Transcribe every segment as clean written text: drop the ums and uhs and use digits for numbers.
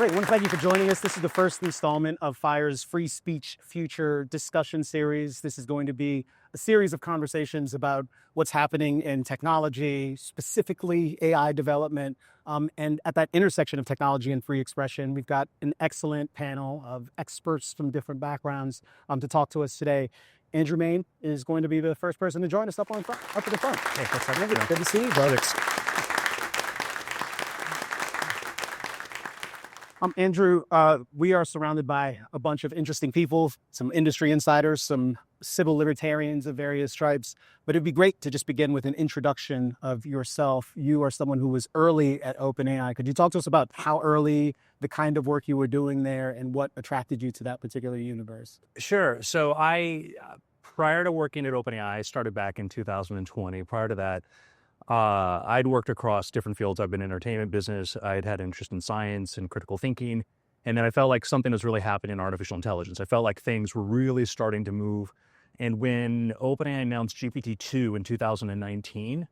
Great. I want to thank you for joining us. This is the first installment of FIRE's Free Speech Future discussion series. This is going to be a series of conversations about what's happening in technology, specifically AI development. And at that intersection of technology and free expression, we've got an excellent panel of experts from different backgrounds to talk to us today. Andrew Mayne is going to be the first person to join us up at the front. Hey, what's up? Andrew, good to see you, brother. Andrew, we are surrounded by a bunch of interesting people, some industry insiders, some civil libertarians of various stripes, but it'd be great to just begin with an introduction of yourself. You are someone who was early at OpenAI. Could you talk to us about how early, the kind of work you were doing there, and what attracted you to that particular universe? Sure. So prior to working at OpenAI, I started back in 2020. Prior to that, I'd worked across different fields. I've been in entertainment business. I'd had interest in science and critical thinking. And then I felt like something was really happening in artificial intelligence. I felt like things were really starting to move. And when OpenAI announced GPT-2 in 2019,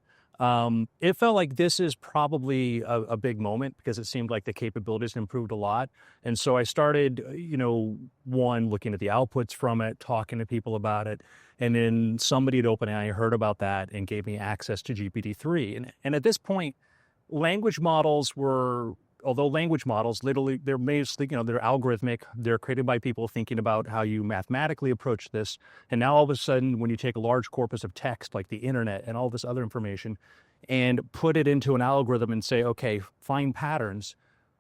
it felt like this is probably a big moment because it seemed like the capabilities improved a lot. And so I started, looking at the outputs from it, talking to people about it. And then somebody at OpenAI heard about that and gave me access to GPT-3. And at this point, language models although language models, literally, they're mostly, they're algorithmic. They're created by people thinking about how you mathematically approach this. And now all of a sudden, when you take a large corpus of text like the internet and all this other information and put it into an algorithm and say, okay, find patterns,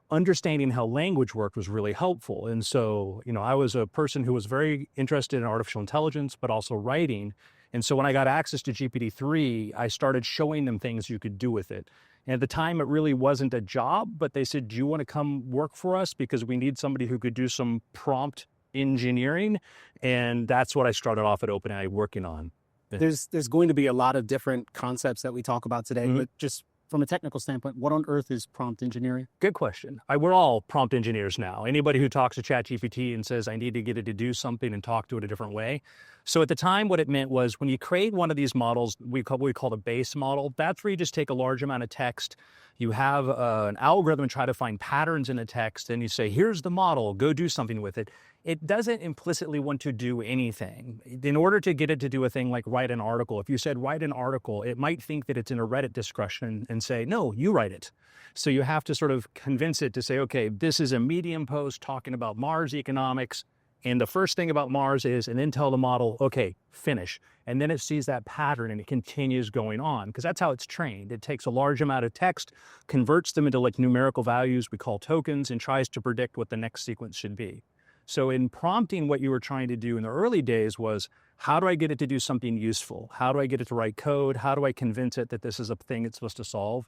understanding how language worked was really helpful. And so, I was a person who was very interested in artificial intelligence, but also writing. And so when I got access to GPT-3, I started showing them things you could do with it. And at the time, it really wasn't a job, but they said, do you want to come work for us? Because we need somebody who could do some prompt engineering. And that's what I started off at OpenAI working on. There's going to be a lot of different concepts that we talk about today, but just from a technical standpoint, what on earth is prompt engineering? Good question. We're all prompt engineers now. Anybody who talks to ChatGPT and says, I need to get it to do something and talk to it a different way. So at the time, what it meant was when you create one of these models, we call a base model. That's where you just take a large amount of text. You have an algorithm try to find patterns in the text, and you say, here's the model, go do something with it. It doesn't implicitly want to do anything. In order to get it to do a thing like write an article, if you said write an article, it might think that it's in a Reddit discussion and say, no, you write it. So you have to sort of convince it to say, okay, this is a Medium post talking about Mars economics. And the first thing about Mars is, and then tell the model, okay, finish. And then it sees that pattern and it continues going on because that's how it's trained. It takes a large amount of text, converts them into like numerical values we call tokens, and tries to predict what the next sequence should be. So in prompting, what you were trying to do in the early days was, how do I get it to do something useful? How do I get it to write code? How do I convince it that this is a thing it's supposed to solve?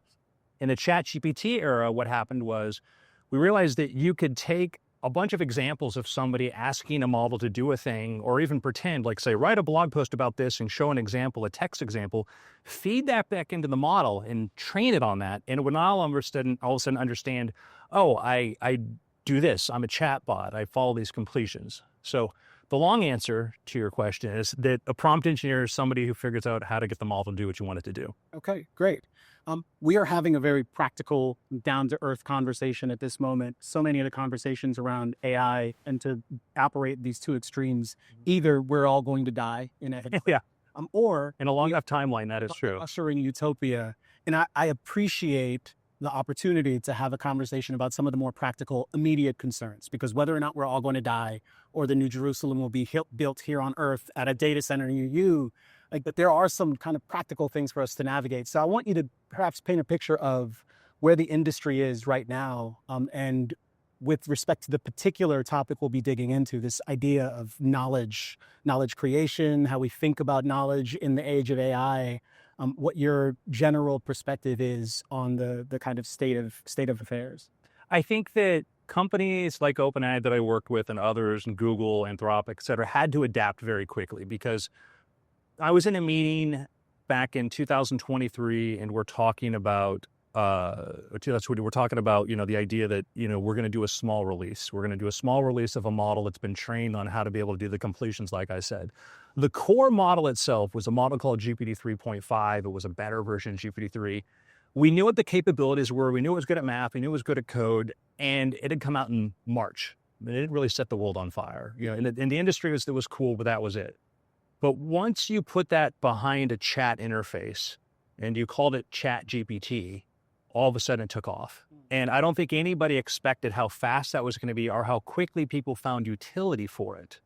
In the ChatGPT era, what happened was we realized that you could take a bunch of examples of somebody asking a model to do a thing, or even pretend, like say, write a blog post about this and show an example, a text example, feed that back into the model and train it on that. And it would all of a sudden understand, oh, I do this. I'm a chatbot. I follow these completions. So the long answer to your question is that a prompt engineer is somebody who figures out how to get the model to do what you want it to do. Okay, great. We are having a very practical, down-to-earth conversation at this moment. So many of the conversations around AI, and to operate these two extremes, either we're all going to die inevitably, Yeah. Or in a long enough timeline, that is true. Ushering utopia. And I appreciate the opportunity to have a conversation about some of the more practical, immediate concerns, because whether or not we're all going to die or the New Jerusalem will be built here on Earth at a data center near you, but there are some kind of practical things for us to navigate. So I want you to perhaps paint a picture of where the industry is right now, and with respect to the particular topic we'll be digging into, this idea of knowledge creation, how we think about knowledge in the age of AI, what your general perspective is on the kind of state of affairs. I think that companies like OpenAI that I worked with and others, and Google, Anthropic, et cetera, had to adapt very quickly, because I was in a meeting back in 2023 and we're talking about the idea that, we're going to do a small release. We're going to do a small release of a model that's been trained on how to be able to do the completions, like I said. The core model itself was a model called GPT 3.5. It was a better version of GPT-3. we knew what the capabilities were. We knew it was good at math. We knew it was good at code. And it had come out in March. It didn't really set the world on fire. And the industry it was cool, but that was it. But once you put that behind a chat interface and you called it Chat GPT, all of a sudden it took off. And I don't think anybody expected how fast that was going to be or how quickly people found utility for it.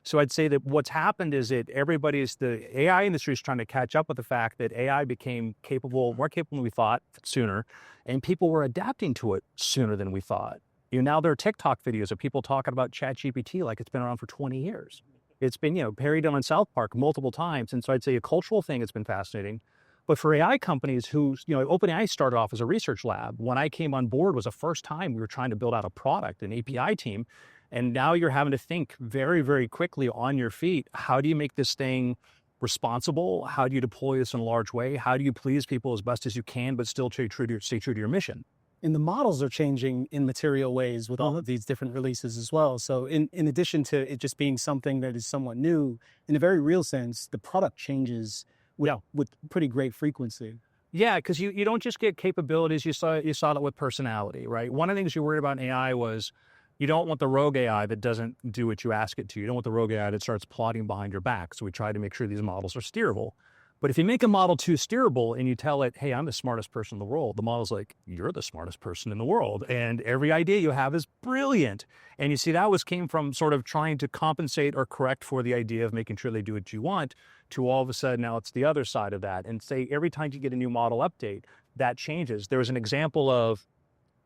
So I'd say that what's happened is that the AI industry is trying to catch up with the fact that AI became more capable than we thought sooner, and people were adapting to it sooner than we thought. Now there are TikTok videos of people talking about ChatGPT like it's been around for 20 years. It's been, parodied on South Park multiple times. And so I'd say a cultural thing that's been fascinating. But for AI companies OpenAI started off as a research lab. When I came on board was the first time we were trying to build out a product, an API team. And now you're having to think very, very quickly on your feet. How do you make this thing responsible? How do you deploy this in a large way? How do you please people as best as you can, but still stay true to your mission? And the models are changing in material ways with all of these different releases as well. So in addition to it just being something that is somewhat new, in a very real sense, the product changes with pretty great frequency. Yeah, because you don't just get capabilities. You saw that with personality, right? One of the things you worried about in AI was you don't want the rogue AI that doesn't do what you ask it to. You don't want the rogue AI that starts plotting behind your back. So we try to make sure these models are steerable. But if you make a model too steerable and you tell it, hey, I'm the smartest person in the world, the model's like, you're the smartest person in the world. And every idea you have is brilliant. And you see, came from sort of trying to compensate or correct for the idea of making sure they do what you want to all of a sudden now it's the other side of that. And say every time you get a new model update, that changes. There was an example of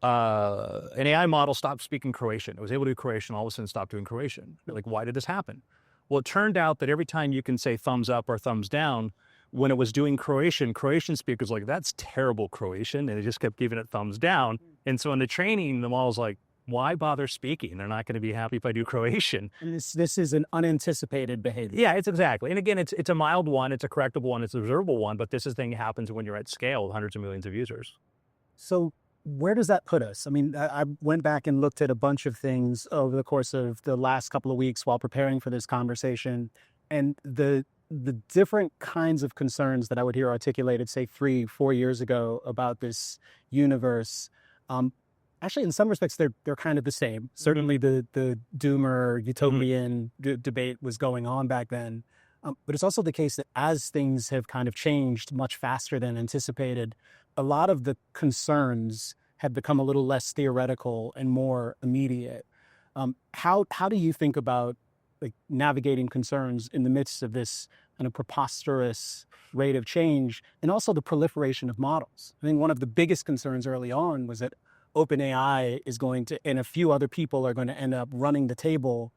an AI model stopped speaking Croatian. It was able to do Croatian, all of a sudden stopped doing Croatian. You're like, why did this happen? Well, it turned out that every time you can say thumbs up or thumbs down, when it was doing Croatian speakers like, that's terrible Croatian. And it just kept giving it thumbs down. And so in the training, the model's like, why bother speaking? They're not going to be happy if I do Croatian. And this is an unanticipated behavior. Yeah, it's exactly. And again, it's a mild one, it's a correctable one, it's an observable one, but this thing happens when you're at scale with hundreds of millions of users. So where does that put us? I mean, I went back and looked at a bunch of things over the course of the last couple of weeks while preparing for this conversation. And the different kinds of concerns that I would hear articulated, say 3-4 years ago about this universe, actually, in some respects, they're kind of the same. Certainly, the doomer utopian debate was going on back then, but it's also the case that as things have kind of changed much faster than anticipated, a lot of the concerns have become a little less theoretical and more immediate. How do you think about navigating concerns in the midst of this kind of preposterous rate of change, and also the proliferation of models? I think one of the biggest concerns early on was that OpenAI is going to, and a few other people are going to end up running the table,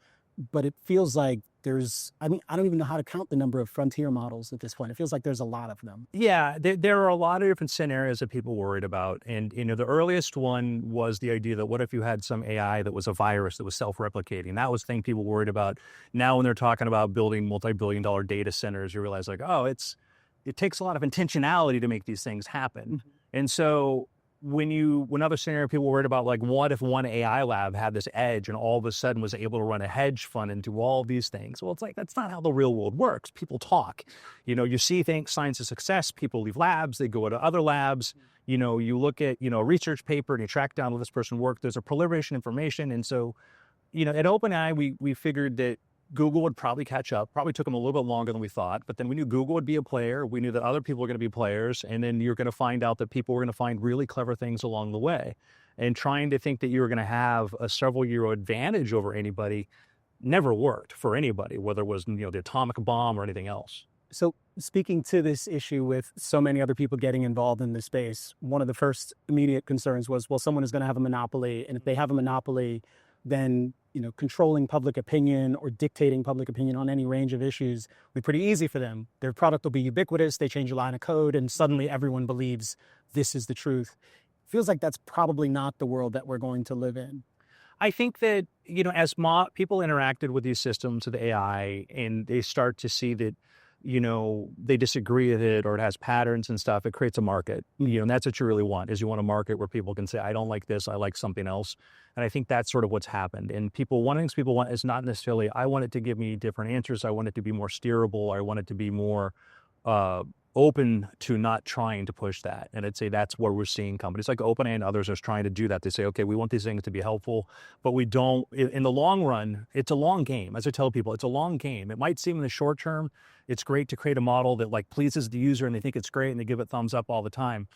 but it feels like I don't even know how to count the number of frontier models at this point. It feels like there's a lot of them. Yeah, there are a lot of different scenarios that people worried about. And, the earliest one was the idea that what if you had some AI that was a virus that was self-replicating? That was the thing people worried about. Now, when they're talking about building multi-billion-dollar data centers, you realize it takes a lot of intentionality to make these things happen. Mm-hmm. And so when other scenario people were worried about, like, what if one AI lab had this edge and all of a sudden was able to run a hedge fund and do all these things? Well, it's like, that's not how the real world works. People talk. You see things, science is success, people leave labs, they go to other labs. You look at, a research paper and you track down how this person worked. There's a proliferation of information. And so, at OpenAI, we figured that Google would probably catch up. Probably took them a little bit longer than we thought, but then we knew Google would be a player. We knew that other people were going to be players, and then you're going to find out that people were going to find really clever things along the way. And trying to think that you were going to have a several-year advantage over anybody never worked for anybody, whether it was the atomic bomb or anything else. So speaking to this issue with so many other people getting involved in this space, one of the first immediate concerns was, well, someone is going to have a monopoly, and if they have a monopoly, then controlling public opinion or dictating public opinion on any range of issues will be pretty easy for them. Their product will be ubiquitous. They change a line of code, and suddenly everyone believes this is the truth. Feels like that's probably not the world that we're going to live in. I think that, as people interacted with these systems, with AI, and they start to see that, they disagree with it or it has patterns and stuff, it creates a market. And that's what you really want, is you want a market where people can say, I don't like this, I like something else. And I think that's sort of what's happened. And one of the things people want is not necessarily, I want it to give me different answers. I want it to be more steerable. I want it to be more open to not trying to push that. And I'd say that's where we're seeing companies like OpenAI and others are trying to do that. They say, okay, we want these things to be helpful, but we don't, in the long run, it's a long game. As I tell people, it's a long game. It might seem in the short term, it's great to create a model that like pleases the user and they think it's great and they give it thumbs up all the time.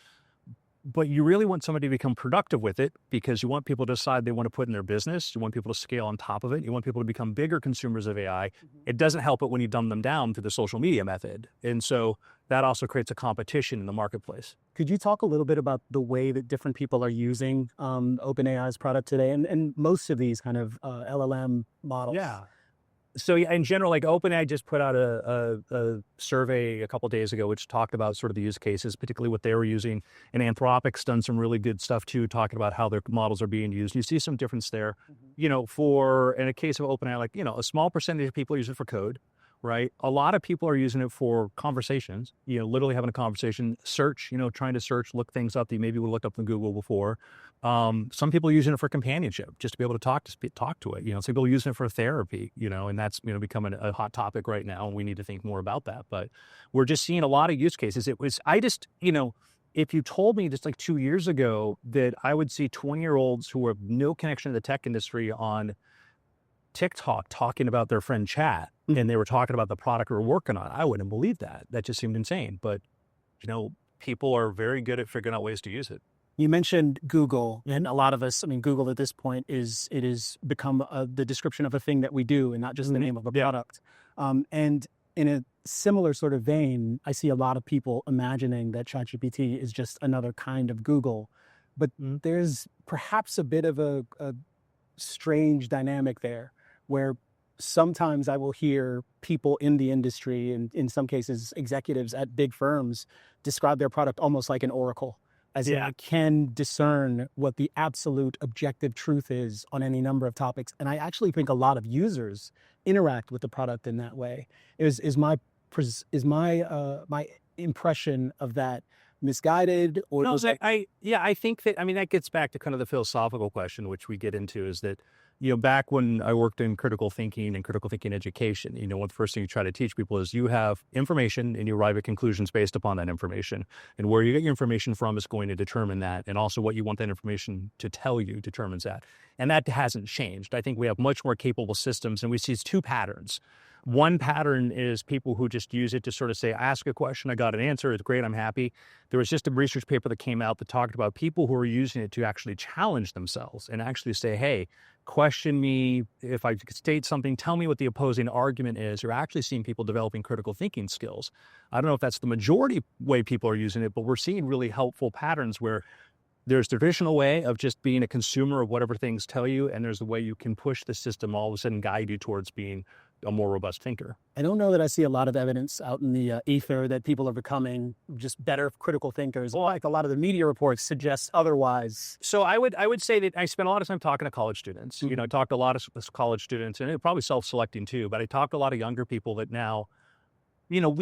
But you really want somebody to become productive with it because you want people to decide they want to put in their business. You want people to scale on top of it. You want people to become bigger consumers of AI. It doesn't help it when you dumb them down through the social media method. And so that also creates a competition in the marketplace. Could you talk a little bit about the way that different people are using OpenAI's product today and most of these kind of LLM models? Yeah. So in general, like OpenAI just put out a survey a couple of days ago, which talked about sort of the use cases, particularly what they were using. And Anthropic's done some really good stuff too, talking about how their models are being used. You see some difference there, you know, in a case of OpenAI, like, you know, a small percentage of people use it for code, right? A lot of people are using it for conversations, you know, literally having a conversation, search, you know, trying to search, look things up that you maybe would look up in Google before. Some people are using it for companionship, just to be able to talk to it. You know, some people are using it for therapy, you know, and that's, you know, becoming a hot topic right now. And we need to think more about that. But we're just seeing a lot of use cases. You know, if you told me just like 2 years ago that I would see 20-year-olds who have no connection to the tech industry on TikTok talking about their friend chat and they were talking about the product we were working on, I wouldn't believe that. That just seemed insane. But, you know, people are very good at figuring out ways to use it. You mentioned Google, and a lot of us, I mean, Google at this point it is become the description of a thing that we do and not just the name of a product. And in a similar sort of vein, I see a lot of people imagining that ChatGPT is just another kind of Google, but there's perhaps a bit of a strange dynamic there where sometimes I will hear people in the industry and in some cases executives at big firms describe their product almost like an oracle, as in I can discern what the absolute objective truth is on any number of topics. And I actually think a lot of users interact with the product in that way. Is my impression of that misguided? Or no, I think that, I mean, that gets back to kind of the philosophical question, which we get into is that, you know, back when I worked in critical thinking and critical thinking education, you know, one of the first thing you try to teach people is you have information and you arrive at conclusions based upon that information. And where you get your information from is going to determine that. And also what you want that information to tell you determines that. And that hasn't changed. I think we have much more capable systems and we see two patterns. One pattern is people who just use it to sort of say, ask a question, I got an answer, it's great, I'm happy. There was just a research paper that came out that talked about people who are using it to actually challenge themselves and actually say, hey, question me, if I state something, tell me what the opposing argument is. You're actually seeing people developing critical thinking skills. I don't know if that's the majority way people are using it, but we're seeing really helpful patterns where there's the traditional way of just being a consumer of whatever things tell you, and there's the way you can push the system all of a sudden guide you towards being a more robust thinker. I don't know that I see a lot of evidence out in the ether that people are becoming just better critical thinkers. Like a lot of the media reports suggest otherwise. So I would say that I spent a lot of time talking to college students. You know, I talked to a lot of college students, and probably self-selecting too, but I talked to a lot of younger people that now, you know,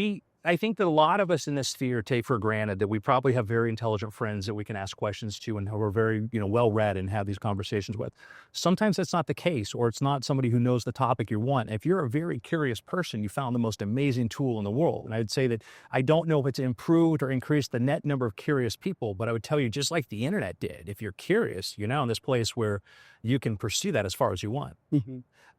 I think that a lot of us in this sphere take for granted that we probably have very intelligent friends that we can ask questions to and who are very, you know, well-read and have these conversations with. Sometimes that's not the case, or it's not somebody who knows the topic you want. If you're a very curious person, you found the most amazing tool in the world. And I would say that I don't know if it's improved or increased the net number of curious people, but I would tell you, just like the internet did, if you're curious, you're now in this place where you can pursue that as far as you want.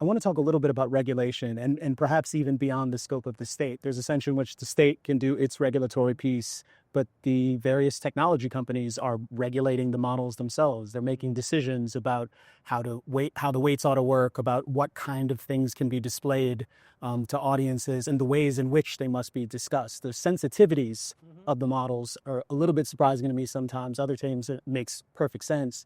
I want to talk a little bit about regulation and perhaps even beyond the scope of the state. There's a sense in which the state can do its regulatory piece, but the various technology companies are regulating the models themselves. They're making decisions about how the weights ought to work, about what kind of things can be displayed to audiences and the ways in which they must be discussed. The sensitivities of the models are a little bit surprising to me sometimes. Other times it makes perfect sense.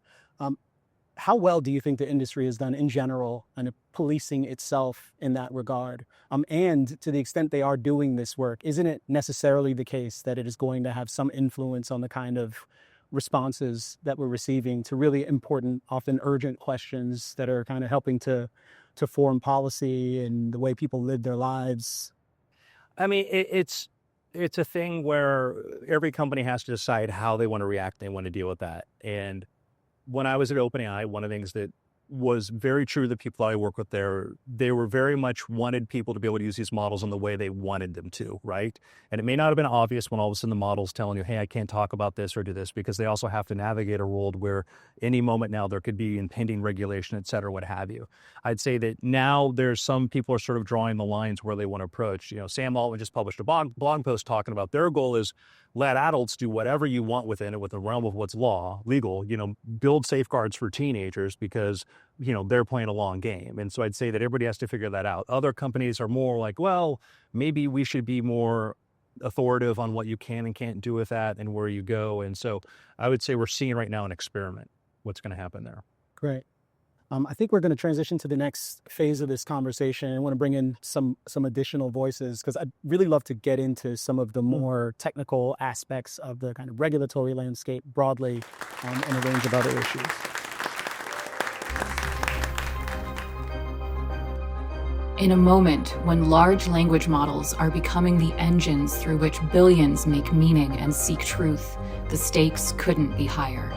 How well do you think the industry has done in general on policing itself in that regard? And to the extent they are doing this work, isn't it necessarily the case that it is going to have some influence on the kind of responses that we're receiving to really important, often urgent questions that are kind of helping to form policy and the way people live their lives? I mean, it's a thing where every company has to decide how they want to react, they want to deal with that. And when I was at OpenAI, one of the things that was very true to the people I work with there. They were very much wanted people to be able to use these models in the way they wanted them to, right? And it may not have been obvious when all of a sudden the model's telling you, hey, I can't talk about this or do this, because they also have to navigate a world where any moment now there could be impending regulation, et cetera, what have you. I'd say that now there's some people are sort of drawing the lines where they want to approach. Sam Altman just published a blog post talking about their goal is let adults do whatever you want within it, within the realm of what's legal, build safeguards for teenagers because, they're playing a long game. And so I'd say that everybody has to figure that out. Other companies are more like, well, maybe we should be more authoritative on what you can and can't do with that and where you go. And so I would say we're seeing right now an experiment, what's going to happen there. Great. I think we're going to transition to the next phase of this conversation. I want to bring in some additional voices because I'd really love to get into some of the more technical aspects of the kind of regulatory landscape broadly and a range of other issues. In a moment when large language models are becoming the engines through which billions make meaning and seek truth, the stakes couldn't be higher.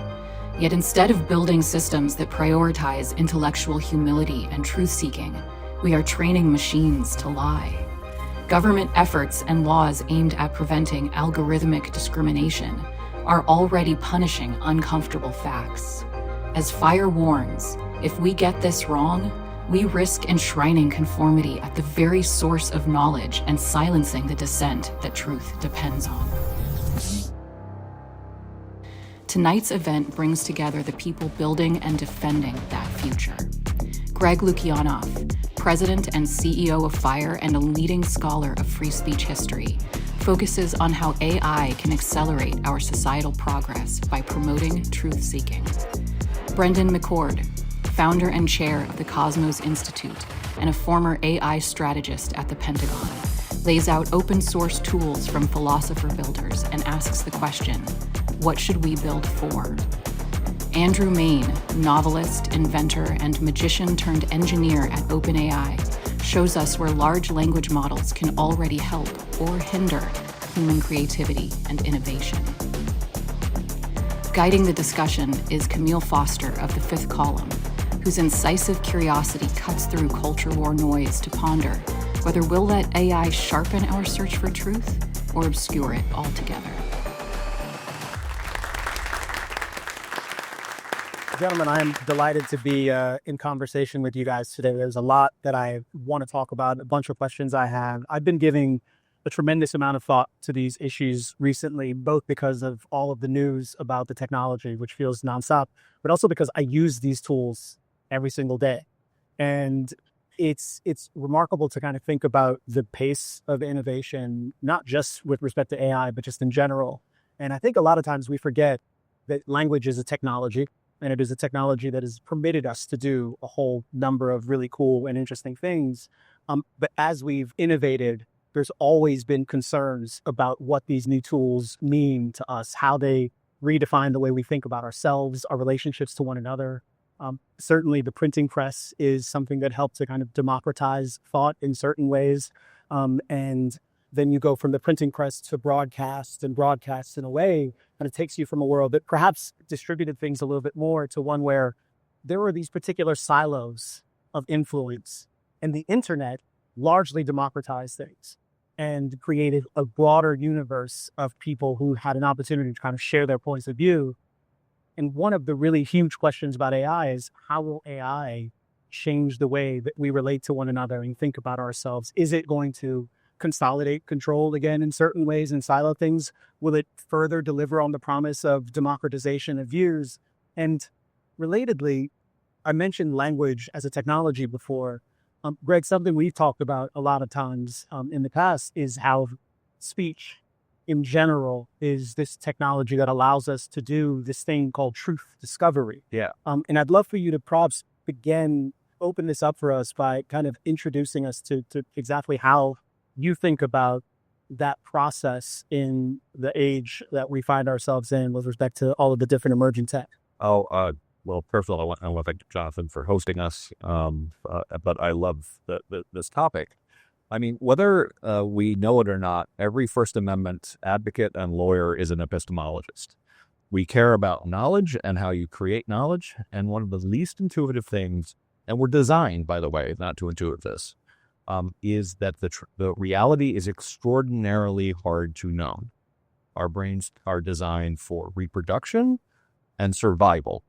Yet instead of building systems that prioritize intellectual humility and truth-seeking, we are training machines to lie. Government efforts and laws aimed at preventing algorithmic discrimination are already punishing uncomfortable facts. As Fire warns, if we get this wrong, we risk enshrining conformity at the very source of knowledge and silencing the dissent that truth depends on. Tonight's event brings together the people building and defending that future. Greg Lukianoff, president and CEO of Fire and a leading scholar of free speech history, focuses on how AI can accelerate our societal progress by promoting truth-seeking. Brendan McCord, founder and chair of the Cosmos Institute and a former AI strategist at the Pentagon, lays out open source tools from philosopher builders and asks the question, what should we build for? Andrew Mayne, novelist, inventor, and magician turned engineer at OpenAI, shows us where large language models can already help or hinder human creativity and innovation. Guiding the discussion is Kmele Foster of the Fifth Column, whose incisive curiosity cuts through culture war noise to ponder whether we'll let AI sharpen our search for truth or obscure it altogether. Gentlemen, I am delighted to be in conversation with you guys today. There's a lot that I want to talk about, a bunch of questions I have. I've been giving a tremendous amount of thought to these issues recently, both because of all of the news about the technology, which feels nonstop, but also because I use these tools every single day. And it's remarkable to kind of think about the pace of innovation, not just with respect to AI, but just in general. And I think a lot of times we forget that language is a technology, and it is a technology that has permitted us to do a whole number of really cool and interesting things. But as we've innovated, there's always been concerns about what these new tools mean to us, how they redefine the way we think about ourselves, our relationships to one another. Certainly the printing press is something that helped to kind of democratize thought in certain ways. And then you go from the printing press to broadcast, and broadcast in a way kind of takes you from a world that perhaps distributed things a little bit more to one where there were these particular silos of influence, and the internet largely democratized things and created a broader universe of people who had an opportunity to kind of share their points of view. And one of the really huge questions about AI is, how will AI change the way that we relate to one another and think about ourselves? Is it going to consolidate control again in certain ways and silo things? Will it further deliver on the promise of democratization of views? And relatedly, I mentioned language as a technology before. Greg, something we've talked about a lot of times in the past is how speech in general is this technology that allows us to do this thing called truth discovery. Yeah. And I'd love for you to perhaps open this up for us by kind of introducing us to exactly how you think about that process in the age that we find ourselves in with respect to all of the different emerging tech. Well, first of all, I want to thank Jonathan for hosting us, but I love this topic. I mean, whether we know it or not, every First Amendment advocate and lawyer is an epistemologist. We care about knowledge and how you create knowledge. And one of the least intuitive things, and we're designed, by the way, not to intuit this, is that the reality is extraordinarily hard to know. Our brains are designed for reproduction and survival.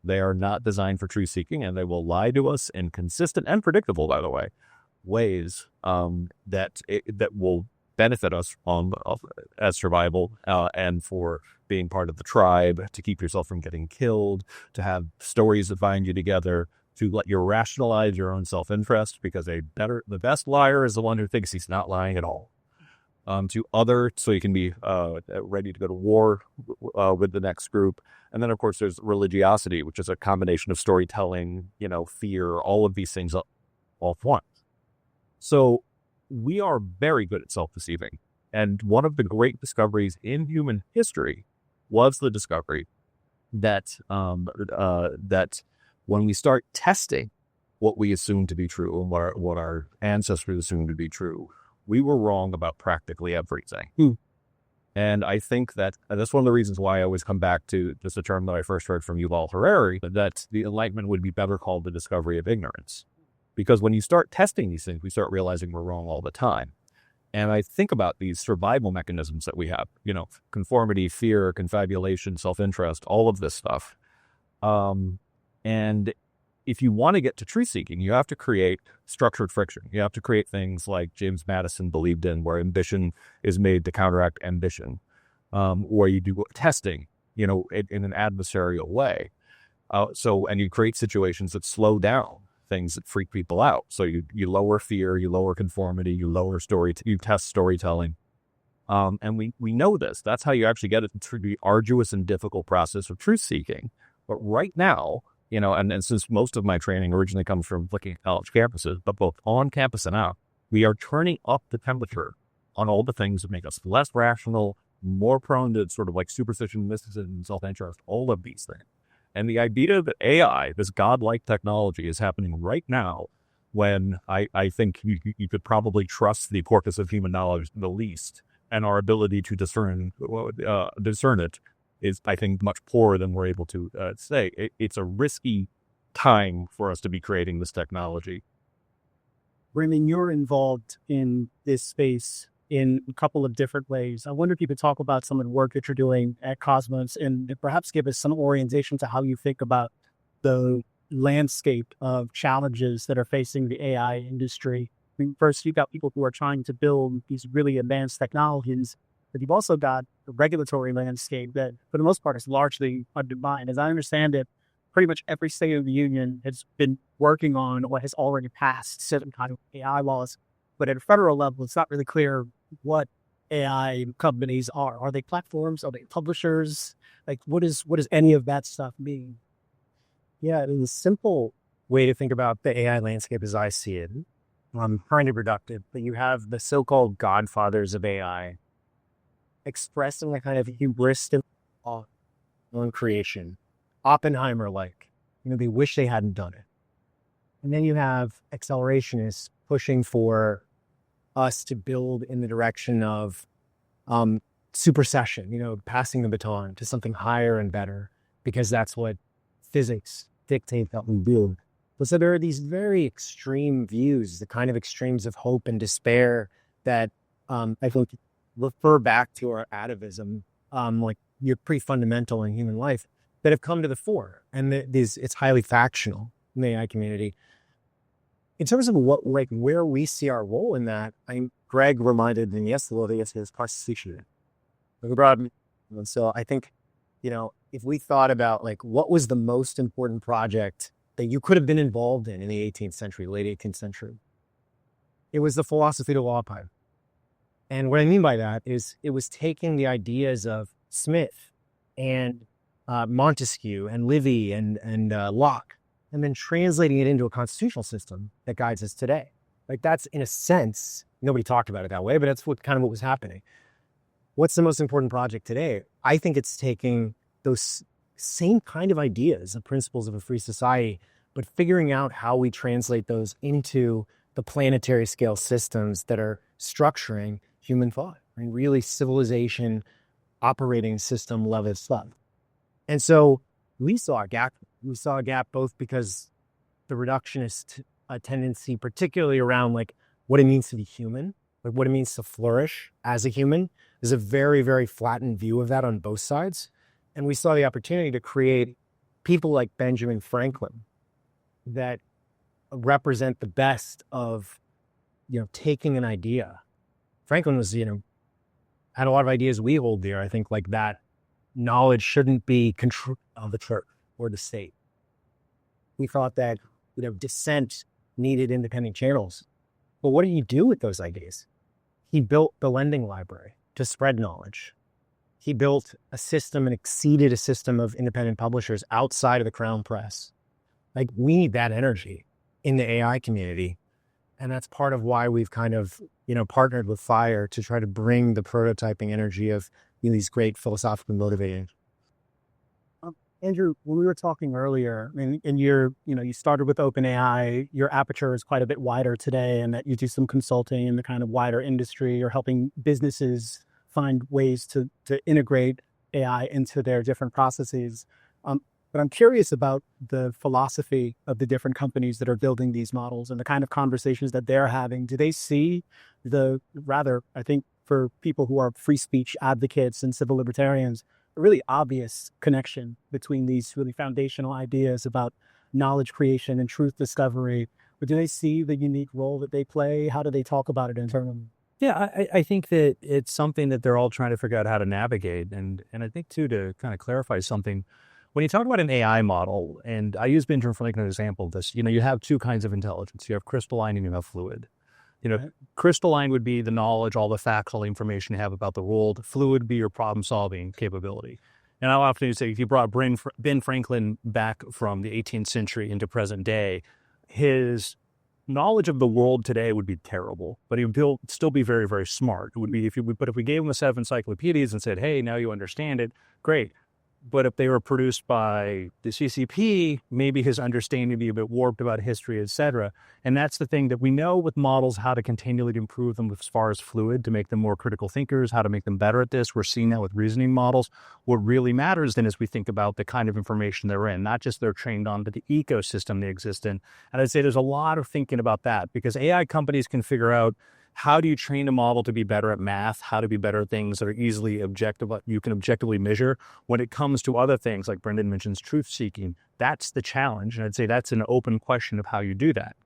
They are not designed for truth seeking, and they will lie to us in consistent and predictable, by the way, ways that will benefit us as survival and for being part of the tribe, to keep yourself from getting killed, to have stories that bind you together, to let you rationalize your own self-interest, because the best liar is the one who thinks he's not lying at all. So you can be ready to go to war with the next group. And then, of course, there's religiosity, which is a combination of storytelling, fear, all of these things all at once. So we are very good at self-deceiving. And one of the great discoveries in human history was the discovery that when we start testing what we assume to be true and what our ancestors assumed to be true, we were wrong about practically everything. And I think that's one of the reasons why I always come back to just a term that I first heard from Yuval Harari, that the Enlightenment would be better called the discovery of ignorance. Because when you start testing these things, we start realizing we're wrong all the time. And I think about these survival mechanisms that we have, conformity, fear, confabulation, self-interest, all of this stuff. And if you want to get to truth seeking, you have to create structured friction. You have to create things like James Madison believed in, where ambition is made to counteract ambition, or you do testing, in an adversarial way. And you create situations that slow down things that freak people out. So you lower fear, you lower conformity, you test storytelling. And we know this. That's how you actually get it through the arduous and difficult process of truth seeking. But right now, and since most of my training originally comes from looking at college campuses, but both on campus and out, we are turning up the temperature on all the things that make us less rational, more prone to sort of like superstition, mysticism, self-interest, all of these things. And the idea that AI, this godlike technology, is happening right now, when I think you could probably trust the corpus of human knowledge the least, and our ability to discern it is, I think, much poorer than we're able to say. It's a risky time for us to be creating this technology. Raymond, you're involved in this space in a couple of different ways. I wonder if you could talk about some of the work that you're doing at Cosmos, and perhaps give us some orientation to how you think about the landscape of challenges that are facing the AI industry. I mean, first, you've got people who are trying to build these really advanced technologies, but you've also got the regulatory landscape that, for the most part, is largely undefined. As I understand it, pretty much every state of the union has been working on or has already passed certain kind of AI laws. But at a federal level, it's not really clear what AI companies are. Are they platforms? Are they publishers? Like, what does any of that stuff mean? Yeah, I mean, the simple way to think about the AI landscape as I see it, kind of reductive, but you have the so-called godfathers of AI expressed in a kind of hubris on creation, Oppenheimer-like. They wish they hadn't done it. And then you have accelerationists pushing for us to build in the direction of supersession, passing the baton to something higher and better, because that's what physics dictate that we do. But so there are these very extreme views, the kind of extremes of hope and despair that I think refer back to our atavism, like you're pretty fundamental in human life, that have come to the fore. And it's highly factional in the AI community. In terms of where we see our role in that, Greg reminded me yesterday of his participation. And so I think, if we thought about what was the most important project that you could have been involved in the 18th century, late 18th century, it was the philosophy of the law pipe. And what I mean by that is it was taking the ideas of Smith and Montesquieu and Livy and Locke, and then translating it into a constitutional system that guides us today. That's, in a sense, nobody talked about it that way, but that's what was happening. What's the most important project today? I think it's taking those same kind of ideas and principles of a free society, but figuring out how we translate those into the planetary scale systems that are structuring human thought. Really civilization, operating system level stuff. And so we saw a gap. We saw a gap both because the reductionist tendency, particularly around like what it means to be human, like what it means to flourish as a human, is a very, very flattened view of that on both sides. And we saw the opportunity to create people like Benjamin Franklin that represent the best of, taking an idea. Franklin was, had a lot of ideas we hold dear. I think like that knowledge shouldn't be control of the church or the state. We thought that, dissent needed independent channels. But what did he do with those ideas? He built the lending library to spread knowledge. He built a system and exceeded a system of independent publishers outside of the Crown Press. Like, we need that energy in the AI community. And that's part of why we've kind of, partnered with FIRE to try to bring the prototyping energy of these great philosophically motivated. Andrew, when we were talking earlier, and you started with OpenAI, your aperture is quite a bit wider today, and that you do some consulting in the kind of wider industry. You're helping businesses find ways to integrate AI into their different processes. But I'm curious about the philosophy of the different companies that are building these models and the kind of conversations that they're having. Do they see I think for people who are free speech advocates and civil libertarians, a really obvious connection between these really foundational ideas about knowledge creation and truth discovery? But do they see the unique role that they play? How do they talk about it internally? Yeah, I think that it's something that they're all trying to figure out how to navigate. And I think, too, to kind of clarify something, when you talk about an AI model, and I use Benjamin Franklin as an example of this, you have two kinds of intelligence. You have crystalline and you have fluid. Crystalline would be the knowledge, all the facts, all the information you have about the world. Fluid would be your problem-solving capability. And I'll often say, if you brought Ben Franklin back from the 18th century into present day, his knowledge of the world today would be terrible, but he would still be very, very smart. It would be if we gave him a set of encyclopedias and said, hey, now you understand it, great. But if they were produced by the CCP, maybe his understanding would be a bit warped about history, et cetera. And that's the thing that we know with models, how to continually improve them as far as fluid, to make them more critical thinkers, how to make them better at this. We're seeing that with reasoning models. What really matters then is we think about the kind of information they're in, not just they're trained on, but the ecosystem they exist in. And I'd say there's a lot of thinking about that, because AI companies can figure out, how do you train a model to be better at math? How to be better at things that are easily objective, you can objectively measure? When it comes to other things, like Brendan mentions truth seeking, that's the challenge. And I'd say that's an open question of how you do that.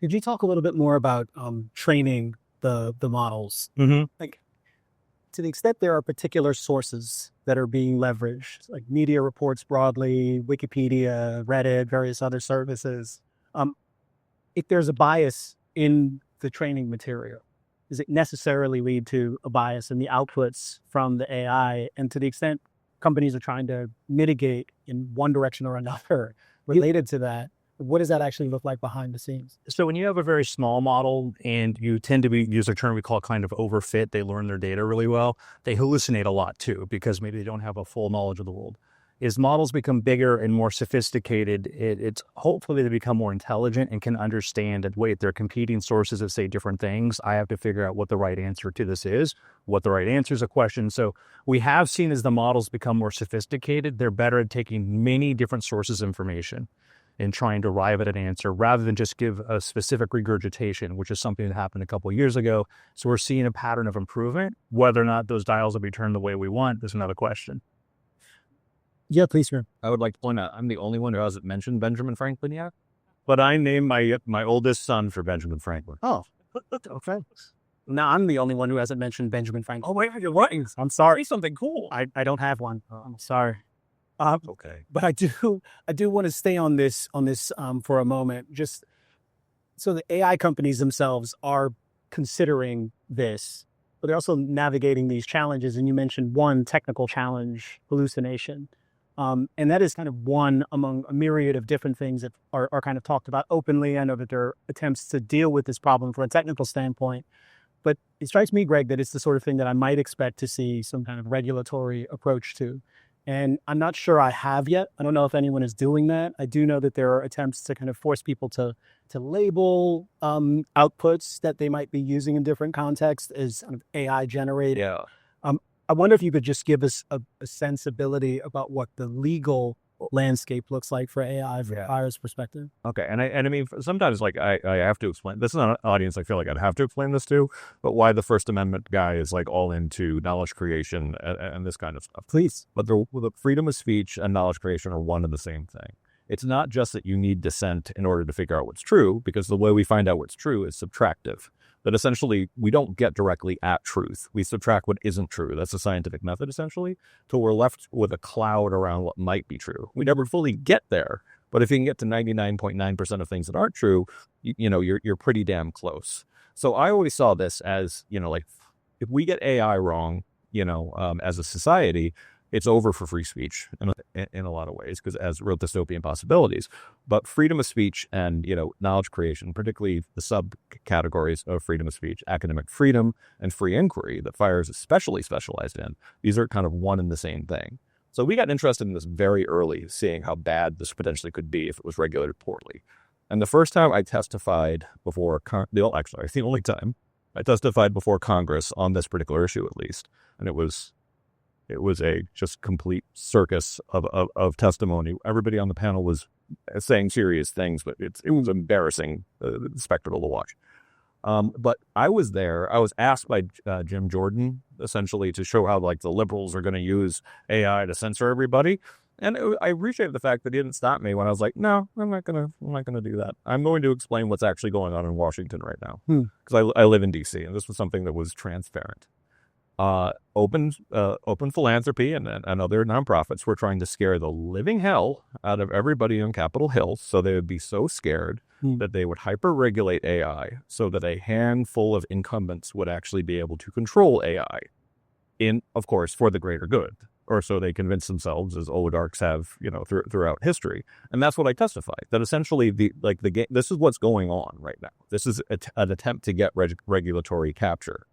Could you talk a little bit more about training the models? Mm-hmm. Like, to the extent there are particular sources that are being leveraged, like media reports broadly, Wikipedia, Reddit, various other services, if there's a bias in the training material, does it necessarily lead to a bias in the outputs from the AI? And to the extent companies are trying to mitigate in one direction or another related to that, what does that actually look like behind the scenes? So when you have a very small model and you tend to use a term we call kind of overfit, they learn their data really well, they hallucinate a lot too, because maybe they don't have a full knowledge of the world. As models become bigger and more sophisticated, it's hopefully they become more intelligent and can understand that, wait, they're competing sources that say different things. I have to figure out what the right answer to this is, what the right answer is a question. So we have seen as the models become more sophisticated, they're better at taking many different sources of information and trying to arrive at an answer rather than just give a specific regurgitation, which is something that happened a couple of years ago. So we're seeing a pattern of improvement. Whether or not those dials will be turned the way we want is another question. Yeah, please, sir. I would like to point out, I'm the only one who hasn't mentioned Benjamin Franklin yet, but I named my oldest son for Benjamin Franklin. Oh, okay. No, I'm the only one who hasn't mentioned Benjamin Franklin. Oh, wait, you're right. I'm sorry. Something cool. I don't have one. I'm sorry. Okay. But I do want to stay on this for a moment. Just so the AI companies themselves are considering this, but they're also navigating these challenges. And you mentioned one technical challenge, hallucination. And that is kind of one among a myriad of different things that are kind of talked about openly. I know that there are attempts to deal with this problem from a technical standpoint, but it strikes me, Greg, that it's the sort of thing that I might expect to see some kind of regulatory approach to. And I'm not sure I have yet. I don't know if anyone is doing that. I do know that there are attempts to kind of force people to label outputs that they might be using in different contexts as kind of AI generated. Yeah. I wonder if you could just give us a sensibility about what the legal landscape looks like for AI from Fire's perspective. Okay, and I mean, sometimes like I have to explain. This is not an audience I feel like I'd have to explain this to, but why the First Amendment guy is like all into knowledge creation and this kind of stuff. Please. But the freedom of speech and knowledge creation are one and the same thing. It's not just that you need dissent in order to figure out what's true, because the way we find out what's true is subtractive. That essentially we don't get directly at truth. We subtract what isn't true. That's a scientific method, essentially, till we're left with a cloud around what might be true. We never fully get there, but if you can get to 99.9% of things that aren't true, you're pretty damn close. So I always saw this as, like if we get AI wrong, as a society, it's over for free speech in a lot of ways, because as real dystopian possibilities. But freedom of speech and, knowledge creation, particularly the subcategories of freedom of speech, academic freedom and free inquiry that Fire is especially specialized in, these are kind of one and the same thing. So we got interested in this very early, seeing how bad this potentially could be if it was regulated poorly. And the first time I testified before, the only time I testified before Congress on this particular issue, at least, and it was a just complete circus of testimony. Everybody on the panel was saying serious things, but it was embarrassing spectacle to watch. But I was there. I was asked by Jim Jordan, essentially, to show how like the liberals are going to use AI to censor everybody. And I appreciate the fact that he didn't stop me when I was like, no, I'm not gonna do that. I'm going to explain what's actually going on in Washington right now, because I live in D.C. and this was something that was transparent. Open philanthropy and other nonprofits were trying to scare the living hell out of everybody on Capitol Hill, so they would be so scared that they would hyper-regulate AI so that a handful of incumbents would actually be able to control AI, of course, for the greater good, or so they convince themselves, as oligarchs have, throughout history. And that's what I testified, that essentially this is what's going on right now. This is an attempt to get regulatory capture.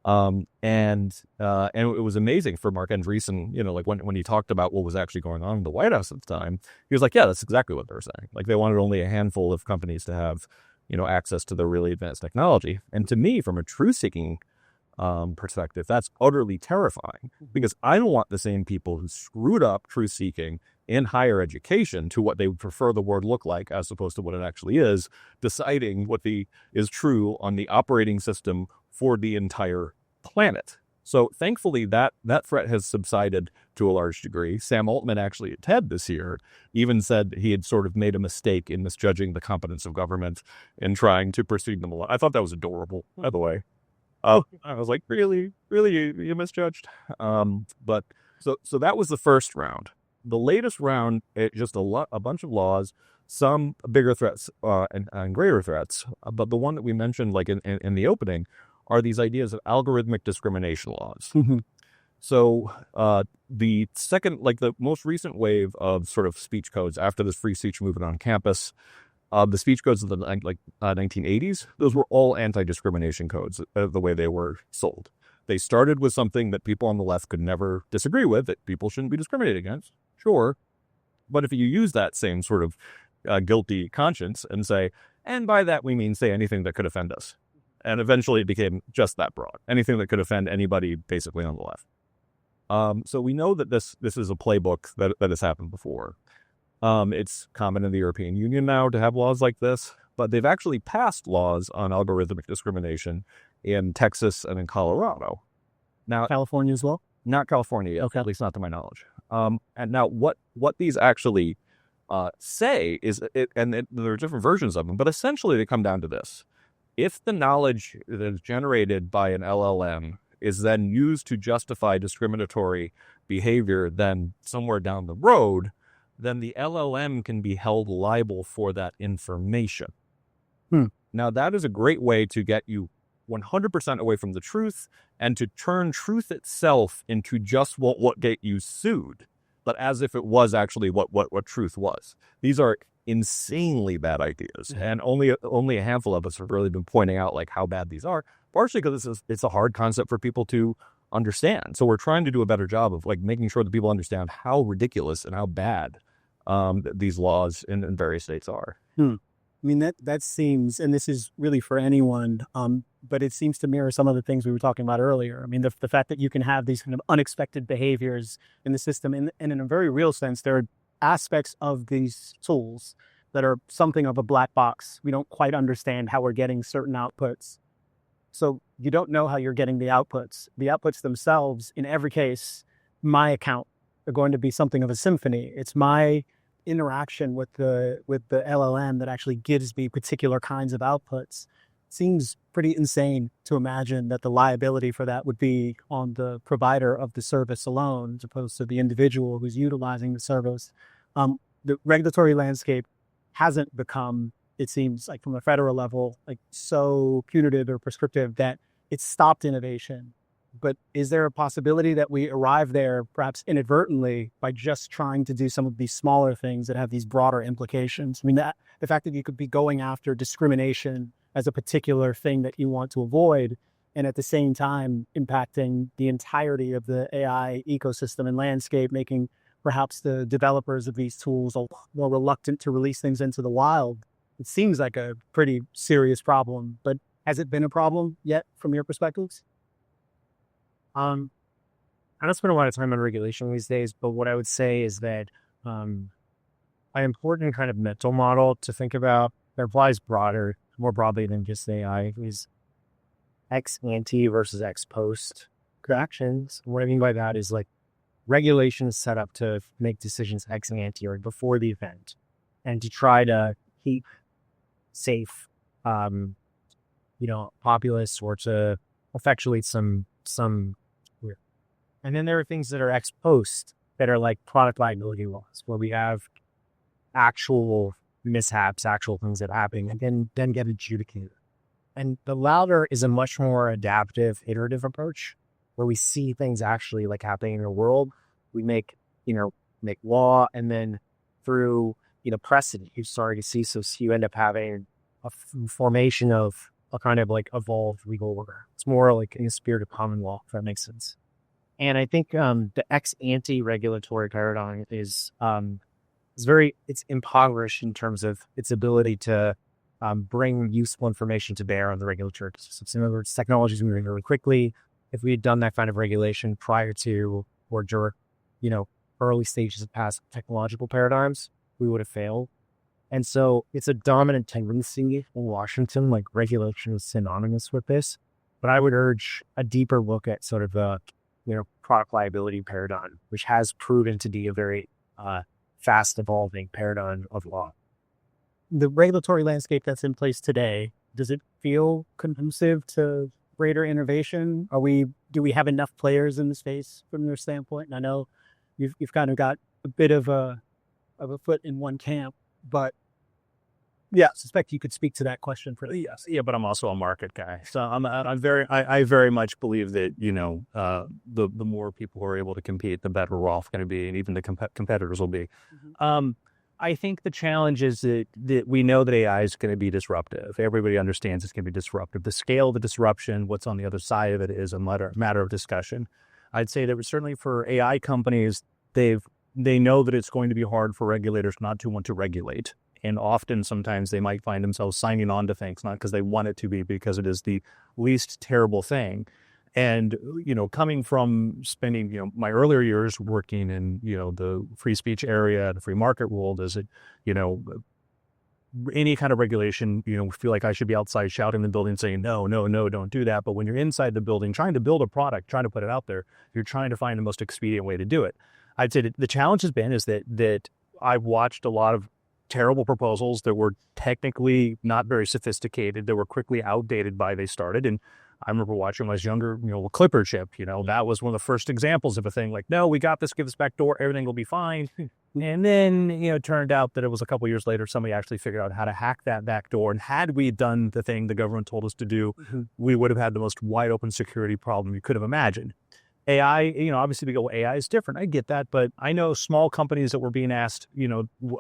And it was amazing for Mark Andreessen, when he talked about what was actually going on in the White House at the time, he was like, yeah, that's exactly what they were saying. Like they wanted only a handful of companies to have, access to the really advanced technology. And to me, from a truth-seeking perspective, that's utterly terrifying, because I don't want the same people who screwed up truth-seeking in higher education to what they would prefer the world look like as opposed to what it actually is, deciding what is true on the operating system for the entire planet. So thankfully that threat has subsided to a large degree. Sam Altman actually at TED this year even said he had sort of made a mistake in misjudging the competence of government in trying to proceed them along. I thought that was adorable, by the way. I was like, really, you misjudged? But so that was the first round. The latest round, just a bunch of laws, some bigger threats and greater threats. But the one that we mentioned, like in the opening, are these ideas of algorithmic discrimination laws. Mm-hmm. So the second, the most recent wave of sort of speech codes after this free speech movement on campus, the speech codes of the 1980s, those were all anti-discrimination codes, the way they were sold. They started with something that people on the left could never disagree with, that people shouldn't be discriminated against. Sure. But if you use that same sort of guilty conscience and say, and by that we mean say anything that could offend us. And eventually it became just that broad. Anything that could offend anybody basically on the left. So we know that this is a playbook that has happened before. It's common in the European Union now to have laws like this, but they've actually passed laws on algorithmic discrimination in Texas and in Colorado. Now, California as well? Not California yet, okay. At least not to my knowledge. And now what these actually say is, and there are different versions of them, but essentially they come down to this. If the knowledge that is generated by an LLM is then used to justify discriminatory behavior then somewhere down the road, then the LLM can be held liable for that information. Now, that is a great way to get you 100% away from the truth and to turn truth itself into just what get you sued, but as if it was actually what truth was. These are insanely bad ideas, and only a handful of us have really been pointing out how bad these are, partially because it's a hard concept for people to understand. So we're trying to do a better job of making sure that people understand how ridiculous and how bad these laws in various states are. I mean, that seems, and this is really for anyone, but it seems to mirror some of the things we were talking about earlier. I mean, the fact that you can have these kind of unexpected behaviors in the system, and in a very real sense, there are aspects of these tools that are something of a black box. We don't quite understand how we're getting certain outputs. So you don't know how you're getting the outputs. The outputs themselves, in every case, my account, are going to be something of a symphony. It's my interaction with the LLM that actually gives me particular kinds of outputs. It seems pretty insane to imagine that the liability for that would be on the provider of the service alone, as opposed to the individual who's utilizing the service. The regulatory landscape hasn't become, it seems like from a federal level, like so punitive or prescriptive that it's stopped innovation. But is there a possibility that we arrive there perhaps inadvertently by just trying to do some of these smaller things that have these broader implications? I mean, the fact that you could be going after discrimination as a particular thing that you want to avoid, and at the same time impacting the entirety of the AI ecosystem and landscape, making perhaps the developers of these tools a lot more reluctant to release things into the wild. It seems like a pretty serious problem, but has it been a problem yet from your perspectives? I don't spend a lot of time on regulation these days, but what I would say is that an important kind of mental model to think about that applies more broadly than just AI is ex ante versus ex post actions. What I mean by that is like regulation is set up to make decisions ex ante or before the event, and to try to keep safe, populace, or to effectuate some. And then there are things that are ex post that are like product liability laws, where we have actual mishaps, actual things that happen, and then get adjudicated. And the latter is a much more adaptive, iterative approach, where we see things actually like happening in the world. We make law, and then through precedent, you start to see. So you end up having a formation of a kind of like evolved legal order. It's more like in the spirit of common law, if that makes sense. And I think the ex ante regulatory paradigm is it's impoverished in terms of its ability to bring useful information to bear on the regulatory systems. In other words, technology is moving really quickly. If we had done that kind of regulation prior to or during, early stages of past technological paradigms, we would have failed. And so it's a dominant tendency in Washington, like regulation is synonymous with this. But I would urge a deeper look at sort of the product liability paradigm, which has proven to be a very fast evolving paradigm of law. The regulatory landscape that's in place today, does it feel conducive to greater innovation? Do we have enough players in the space from your standpoint? And I know you've kind of got a bit of a foot in one camp, but yeah, I suspect you could speak to that question for yes. Yeah, but I'm also a market guy, so I very much believe that the more people who are able to compete, the better we're all going to be, and even the competitors will be. Mm-hmm. I think the challenge is that we know that AI is going to be disruptive. Everybody understands it's going to be disruptive. The scale of the disruption, what's on the other side of it, is a matter of discussion. I'd say that certainly for AI companies, they know that it's going to be hard for regulators not to want to regulate. And often, sometimes they might find themselves signing on to things, not because they want it to be, because it is the least terrible thing. And, coming from spending, my earlier years working in, the free speech area, the free market world, is it, any kind of regulation, feel like I should be outside shouting in the building saying, no, don't do that. But when you're inside the building, trying to build a product, trying to put it out there, you're trying to find the most expedient way to do it. I'd say that the challenge has been is that I've watched a lot of terrible proposals that were technically not very sophisticated, that were quickly outdated by they started. And I remember watching when I was younger, Clipper chip, that was one of the first examples of a thing like, no, we got this, give us back door, everything will be fine. And then, it turned out that it was a couple of years later, somebody actually figured out how to hack that back door. And had we done the thing the government told us to do, mm-hmm. we would have had the most wide open security problem you could have imagined. AI, obviously we go, AI is different. I get that. But I know small companies that were being asked,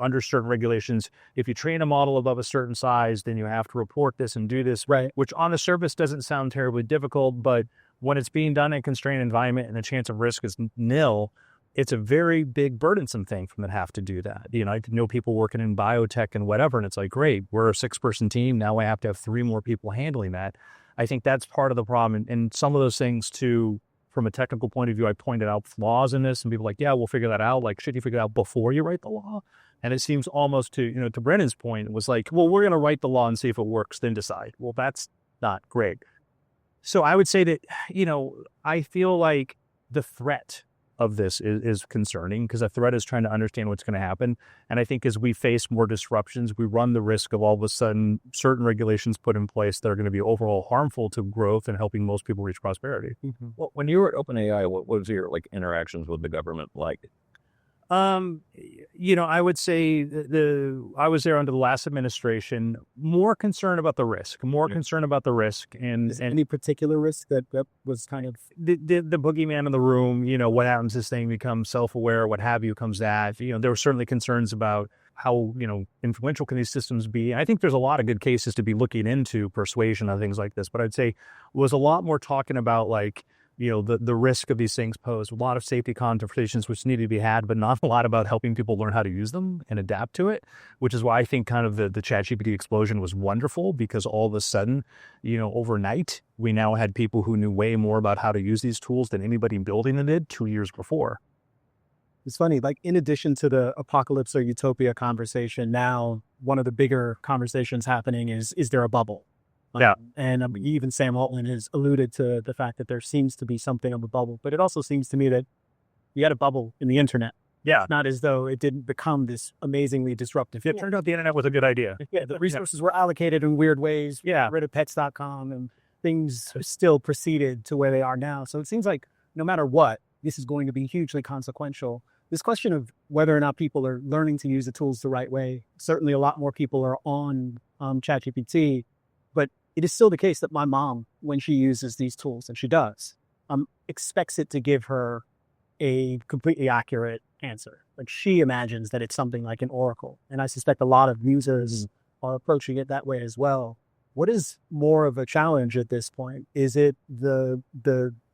under certain regulations, if you train a model above a certain size, then you have to report this and do this, right? Which on the surface doesn't sound terribly difficult. But when it's being done in a constrained environment and the chance of risk is nil, it's a very big burdensome thing for them to have to do that. I know people working in biotech and whatever, and it's like, great, we're a 6-person team. Now I have to have 3 more people handling that. I think that's part of the problem. And some of those things too, from a technical point of view, I pointed out flaws in this, and people are like, yeah, we'll figure that out. Like, should you figure it out before you write the law? And it seems almost to Brennan's point, it was like, well, we're going to write the law and see if it works, then decide. Well, that's not great. So I would say that, I feel like the threat of this is concerning, because a threat is trying to understand what's going to happen. And I think as we face more disruptions, we run the risk of all of a sudden certain regulations put in place that are going to be overall harmful to growth and helping most people reach prosperity. Mm-hmm. Well, when you were at OpenAI, what was your interactions with the government like? I would say I was there under the last administration, more concerned about the risk, and any particular risk that was kind of the boogeyman in the room, what happens this thing becomes self-aware, what have you, comes that, there were certainly concerns about how, influential can these systems be. I think there's a lot of good cases to be looking into persuasion on things like this, but I'd say was a lot more talking about like, the risk of these things pose, a lot of safety conversations which need to be had, but not a lot about helping people learn how to use them and adapt to it, which is why I think kind of the ChatGPT explosion was wonderful, because all of a sudden, overnight, we now had people who knew way more about how to use these tools than anybody building them did 2 years before. It's funny, like in addition to the apocalypse or utopia conversation, now one of the bigger conversations happening is there a bubble? Yeah. And even Sam Altman has alluded to the fact that there seems to be something of a bubble, but it also seems to me that you had a bubble in the internet. Yeah. It's not as though it didn't become this amazingly disruptive. It turned out the internet was a good idea. Yeah, the resources were allocated in weird ways. Yeah. Rid of pets.com, and things still proceeded to where they are now. So it seems like no matter what, this is going to be hugely consequential. This question of whether or not people are learning to use the tools the right way, certainly a lot more people are on ChatGPT, but it is still the case that my mom, when she uses these tools, and she does, expects it to give her a completely accurate answer. Like, she imagines that it's something like an oracle. And I suspect a lot of users are approaching it that way as well. What is more of a challenge at this point? Is it the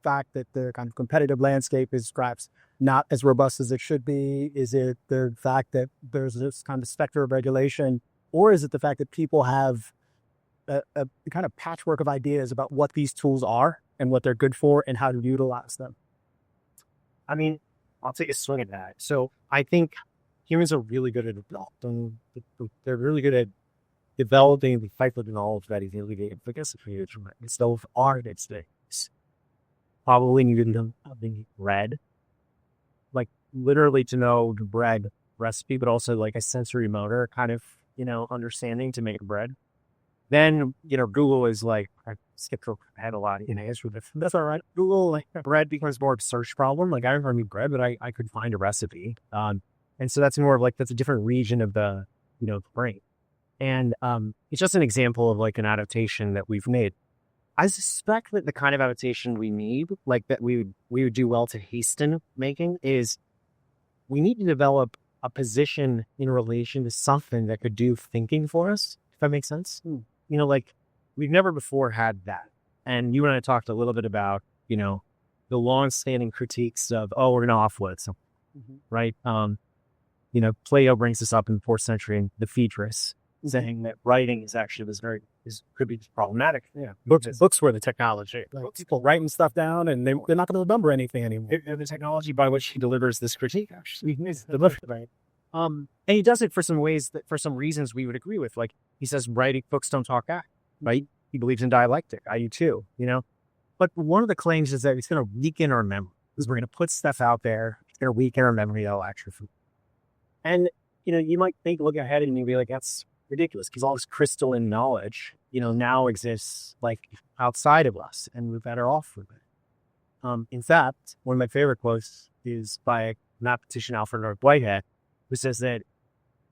fact that the kind of competitive landscape is perhaps not as robust as it should be? Is it the fact that there's this kind of specter of regulation? Or is it the fact that people have a kind of patchwork of ideas about what these tools are and what they're good for and how to utilize them? I mean, I'll take a swing at that. So I think humans are really good at developing. They're really good at developing the type of knowledge that is really good. I guess it's those art, it's things. Probably need to know something bread, like literally to know the bread recipe, but also like a sensory motor kind of, understanding to make bread. Then, Google is like, I skipped over ahead a lot. That's all right. Google, like, bread becomes more of a search problem. Like, I remember need bread, but I could find a recipe. And so that's more of like, that's a different region of the, the brain. And it's just an example of like an adaptation that we've made. I suspect that the kind of adaptation we need, like that we would do well to hasten making, is we need to develop a position in relation to something that could do thinking for us, if that makes sense. Like we've never before had that. And you and I talked a little bit about, the long-standing critiques of, we're going to offload something, right? Plato brings this up in the 4th century in the Phaedrus, saying that writing is actually could be problematic. Yeah, books were the technology. Like, people writing stuff down, and they're not going to remember anything anymore. The technology by which he delivers this critique actually is delivered, right? And he does it for some ways that, for some reasons, we would agree with. Like he says, writing books don't talk back, right? He believes in dialectic. I do too, But one of the claims is that it's going to weaken our memory, because we're going to put stuff out there. It's going to weaken our memory. That'll atrophy. And you might look ahead and you'd be like, that's ridiculous, because all this crystalline knowledge, now exists like outside of us, and we're better off with it. In fact, one of my favorite quotes is by a mathematician, Alfred North Whitehead, who says that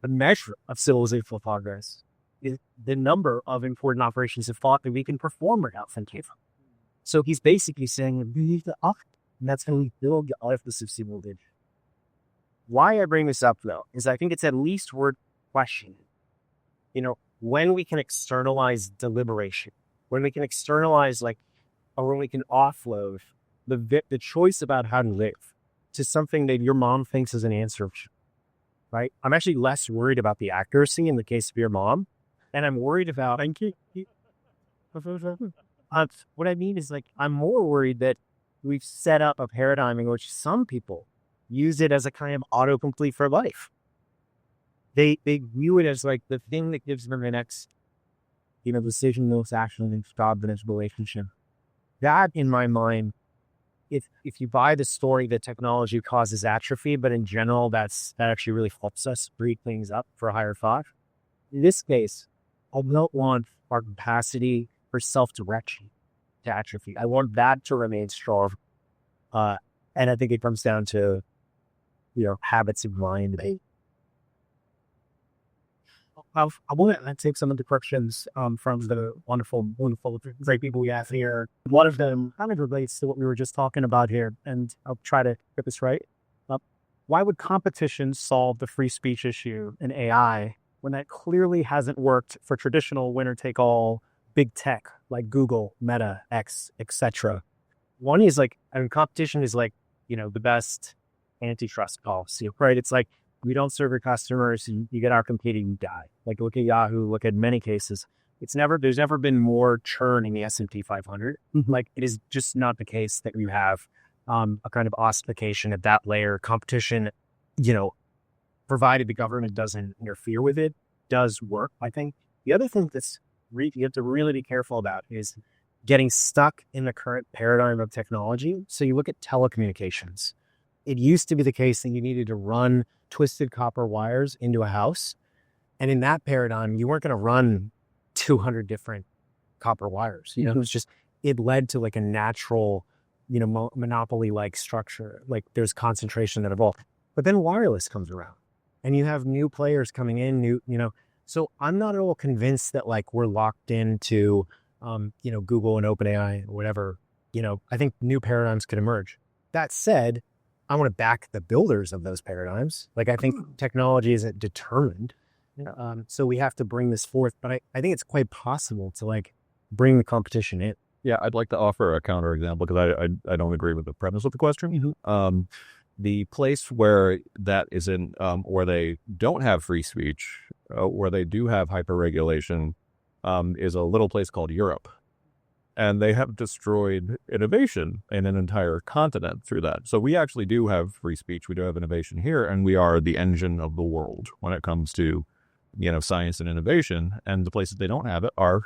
the measure of civilizational progress is the number of important operations of thought that we can perform without thinking. So he's basically saying we need to up, and that's how we build the artifice of civilization. Why I bring this up, though, is I think it's at least worth questioning. When we can externalize deliberation, when we can externalize or when we can offload the choice about how to live, to something that your mom thinks is an answer, right? I'm actually less worried about the accuracy in the case of your mom. And I'm worried about, what I mean is like, I'm more worried that we've set up a paradigm in which some people use it as a kind of autocomplete for life. They view it as like the thing that gives them the next, decision, most action, and job, the next relationship. That, in my mind, if you buy the story that technology causes atrophy, but in general, that actually really helps us breed things up for higher thought. In this case, I don't want our capacity for self-direction to atrophy. I want that to remain strong. And I think it comes down to, habits of mind. I want to take some of the questions from the wonderful, great people we have here. One of them kind of relates to what we were just talking about here, and I'll try to get this right. Why would competition solve the free speech issue in AI when that clearly hasn't worked for traditional winner-take-all big tech like Google, Meta, X, etc.? One is like, competition is like, the best antitrust policy, right? It's like, we don't serve your customers, and you get out competing, you die. Like, look at Yahoo, look at many cases. There's never been more churn in the S&P 500. Like, it is just not the case that you have a kind of ossification at that layer. Competition, provided the government doesn't interfere with it, does work, I think. The other thing you have to really be careful about is getting stuck in the current paradigm of technology. So you look at telecommunications. It used to be the case that you needed to run twisted copper wires into a house. And in that paradigm, you weren't going to run 200 different copper wires. It was just, it led to like a natural, monopoly-like structure. Like there's concentration that evolved. But then wireless comes around and you have new players coming in, so I'm not at all convinced that like we're locked into, Google and OpenAI or whatever. I think new paradigms could emerge. That said, I want to back the builders of those paradigms. Like, I think technology isn't determined. So we have to bring this forth. But I think it's quite possible to like bring the competition in. Yeah, I'd like to offer a counterexample because I don't agree with the premise of the question. The place where that isn't, where they don't have free speech, where they do have hyperregulation, is a little place called Europe. And they have destroyed innovation in an entire continent through that. So we actually do have free speech. We do have innovation here, and we are the engine of the world when it comes to, science and innovation. And the places they don't have it are.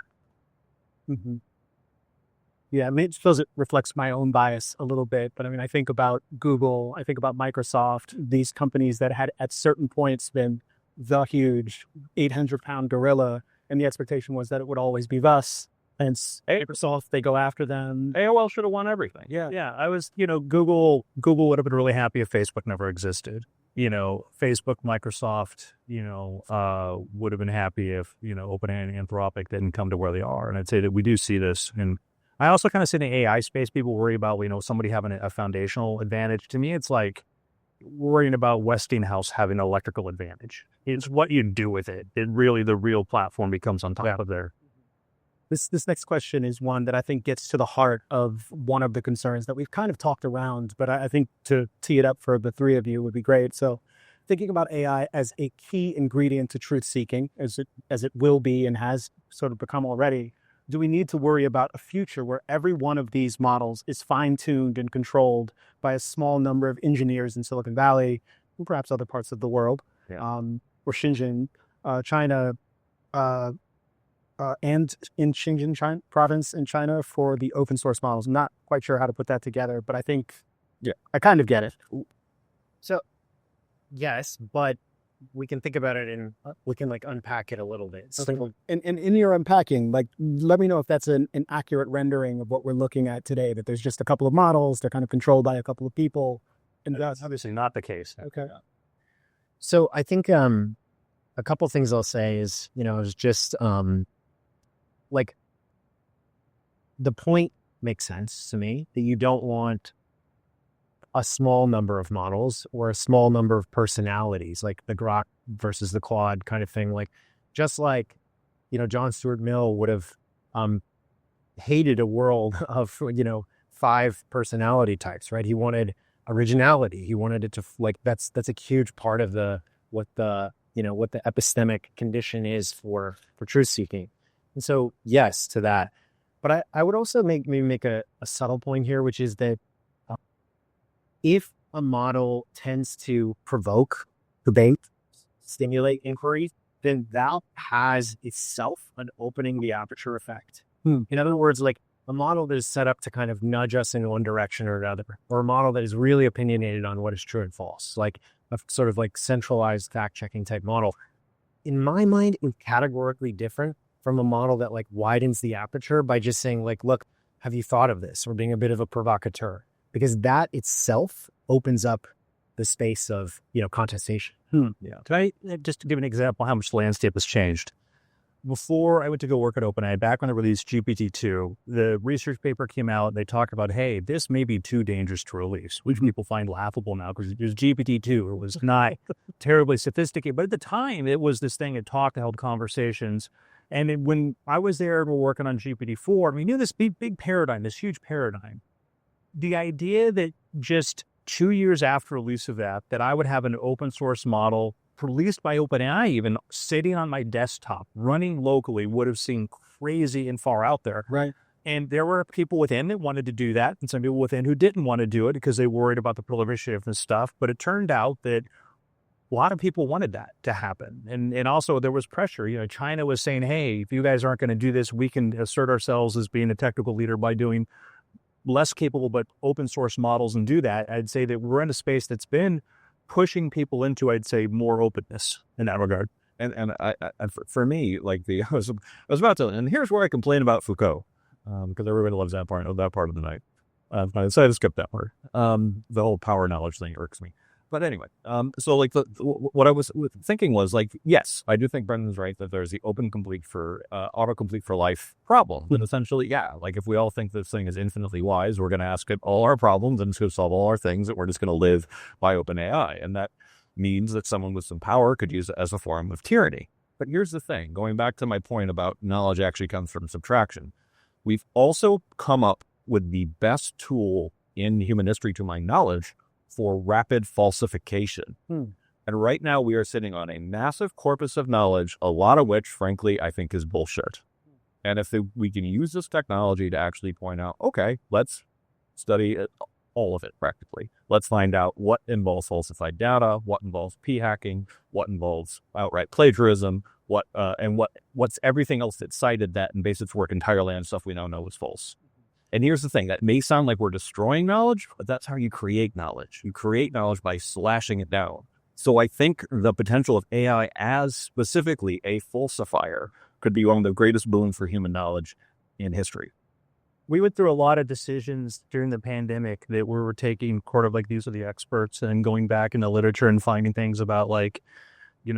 Yeah, I mean, I suppose it reflects my own bias a little bit. But I mean, I think about Google, I think about Microsoft, these companies that had at certain points been the huge 800-pound gorilla. And the expectation was that it would always be thus. And Microsoft, they go after them. AOL should have won everything. Yeah. I was, Google would have been really happy if Facebook never existed. Facebook, Microsoft, would have been happy if, OpenAI and Anthropic didn't come to where they are. And I'd say that we do see this. And I also kind of see in the AI space, people worry about, somebody having a foundational advantage. To me, it's like worrying about Westinghouse having an electrical advantage. It's what you do with it. The real platform becomes on top of there. This next question is one that I think gets to the heart of one of the concerns that we've kind of talked around, but I think to tee it up for the three of you would be great. So thinking about AI as a key ingredient to truth seeking, as it will be and has sort of become already, do we need to worry about a future where every one of these models is fine-tuned and controlled by a small number of engineers in Silicon Valley, and perhaps other parts of the world, or Xinjiang, China, and in Xinjiang province in China for the open source models? I'm not quite sure how to put that together, but I think I kind of get it. So, yes, but we can think about it and we can like unpack it a little bit. So, and in your unpacking, like, let me know if that's an accurate rendering of what we're looking at today, that there's just a couple of models, they're kind of controlled by a couple of people. And that's obviously not the case. Okay. So I think a couple of things I'll say is, is just like the point makes sense to me that you don't want a small number of models or a small number of personalities, like the Grok versus the Claude kind of thing. Like, just like, John Stuart Mill would have hated a world of, 5 personality types, right? He wanted originality. He wanted it to that's a huge part of what the epistemic condition is for truth seeking. And so yes to that. But I would also maybe make a subtle point here, which is that if a model tends to provoke debate, stimulate inquiry, then that has itself an opening the aperture effect. In other words, like a model that is set up to kind of nudge us in one direction or another, or a model that is really opinionated on what is true and false, like a sort of like centralized fact-checking type model, in my mind, is categorically different from a model that like widens the aperture by just saying like, look, have you thought of this? Or being a bit of a provocateur, because that itself opens up the space of, contestation. Yeah. Can I just give an example how much the landscape has changed? Before I went to go work at OpenAI, back when they released GPT-2, the research paper came out and they talked about, hey, this may be too dangerous to release, which people find laughable now because it was GPT-2. It was not terribly sophisticated. But at the time, it was this thing. It held conversations. And when I was there and we're working on GPT-4, we knew this big paradigm, this huge paradigm. The idea that just 2 years after release of that I would have an open source model released by OpenAI, even sitting on my desktop, running locally, would have seemed crazy and far out there. Right. And there were people within that wanted to do that, and some people within who didn't want to do it because they worried about the proliferation of this stuff. But it turned out that a lot of people wanted that to happen. And also there was pressure. China was saying, hey, if you guys aren't going to do this, we can assert ourselves as being a technical leader by doing less capable but open source models and do that. I'd say that we're in a space that's been pushing people into, I'd say, more openness in that regard. And for me, like I was about to, and here's where I complain about Foucault, because everybody loves that part of the night. I decided to skip that part. The whole power knowledge thing irks me. But anyway, so like what I was thinking was like, yes, I do think Brendan's right that there's the autocomplete for life problem. But essentially, yeah, like if we all think this thing is infinitely wise, we're going to ask it all our problems and it's going to solve all our things, and we're just going to live by OpenAI. And that means that someone with some power could use it as a form of tyranny. But here's the thing, going back to my point about knowledge actually comes from subtraction. We've also come up with the best tool in human history, to my knowledge, for rapid falsification. And right now we are sitting on a massive corpus of knowledge, a lot of which, frankly, I think is bullshit. And if we can use this technology to actually point out, okay, let's study it, all of it practically. Let's find out what involves falsified data, what involves p-hacking, what involves outright plagiarism, what's everything else that's cited that and base its work entirely on stuff we now know is false. And here's the thing, that may sound like we're destroying knowledge, but that's how you create knowledge. You create knowledge by slashing it down. So I think the potential of AI as specifically a falsifier could be one of the greatest boons for human knowledge in history. We went through a lot of decisions during the pandemic that we were taking sort of like, these are the experts, and going back in the literature and finding things about like,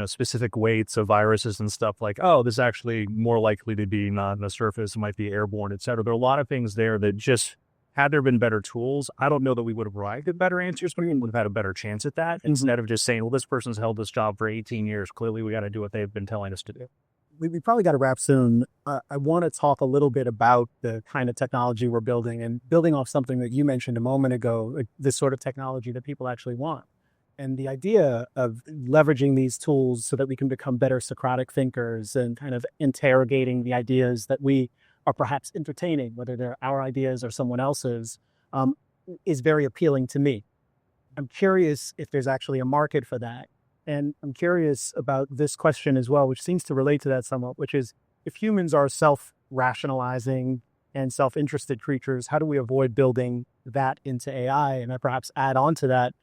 specific weights of viruses and stuff like, oh, this is actually more likely to be not on the surface, it might be airborne, et cetera. There are a lot of things there that just, had there been better tools, I don't know that we would have arrived at better answers, but we would have had a better chance at that, instead of just saying, well, this person's held this job for 18 years. Clearly, we got to do what they've been telling us to do. We probably got to wrap soon. I want to talk a little bit about the kind of technology we're building, and building off something that you mentioned a moment ago, like this sort of technology that people actually want. And the idea of leveraging these tools so that we can become better Socratic thinkers and kind of interrogating the ideas that we are perhaps entertaining, whether they're our ideas or someone else's, is very appealing to me. I'm curious if there's actually a market for that. And I'm curious about this question as well, which seems to relate to that somewhat, which is, if humans are self-rationalizing and self-interested creatures, how do we avoid building that into AI? And I perhaps add on to that,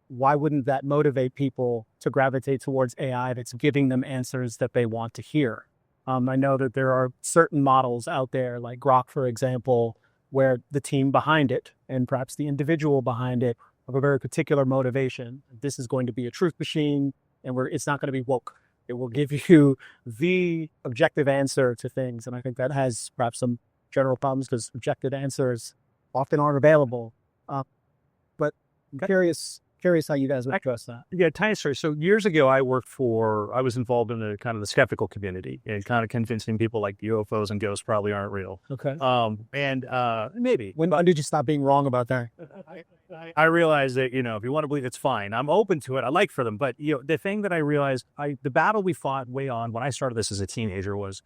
why wouldn't that motivate people to gravitate towards AI that's giving them answers that they want to hear? I know that there are certain models out there, like Grok, for example, where the team behind it and perhaps the individual behind it have a very particular motivation. This is going to be a truth machine, and it's not going to be woke. It will give you the objective answer to things. And I think that has perhaps some general problems because objective answers often aren't available. But I'm curious how you guys would address that. Yeah, tiny story. So years ago, I was involved in the kind of the skeptical community and kind of convincing people like UFOs and ghosts probably aren't real. Okay. And maybe. When did you stop being wrong about that? I realize that, if you want to believe it's fine, I'm open to it. I like for them. But, the thing that I realized, the battle we fought way on when I started this as a teenager was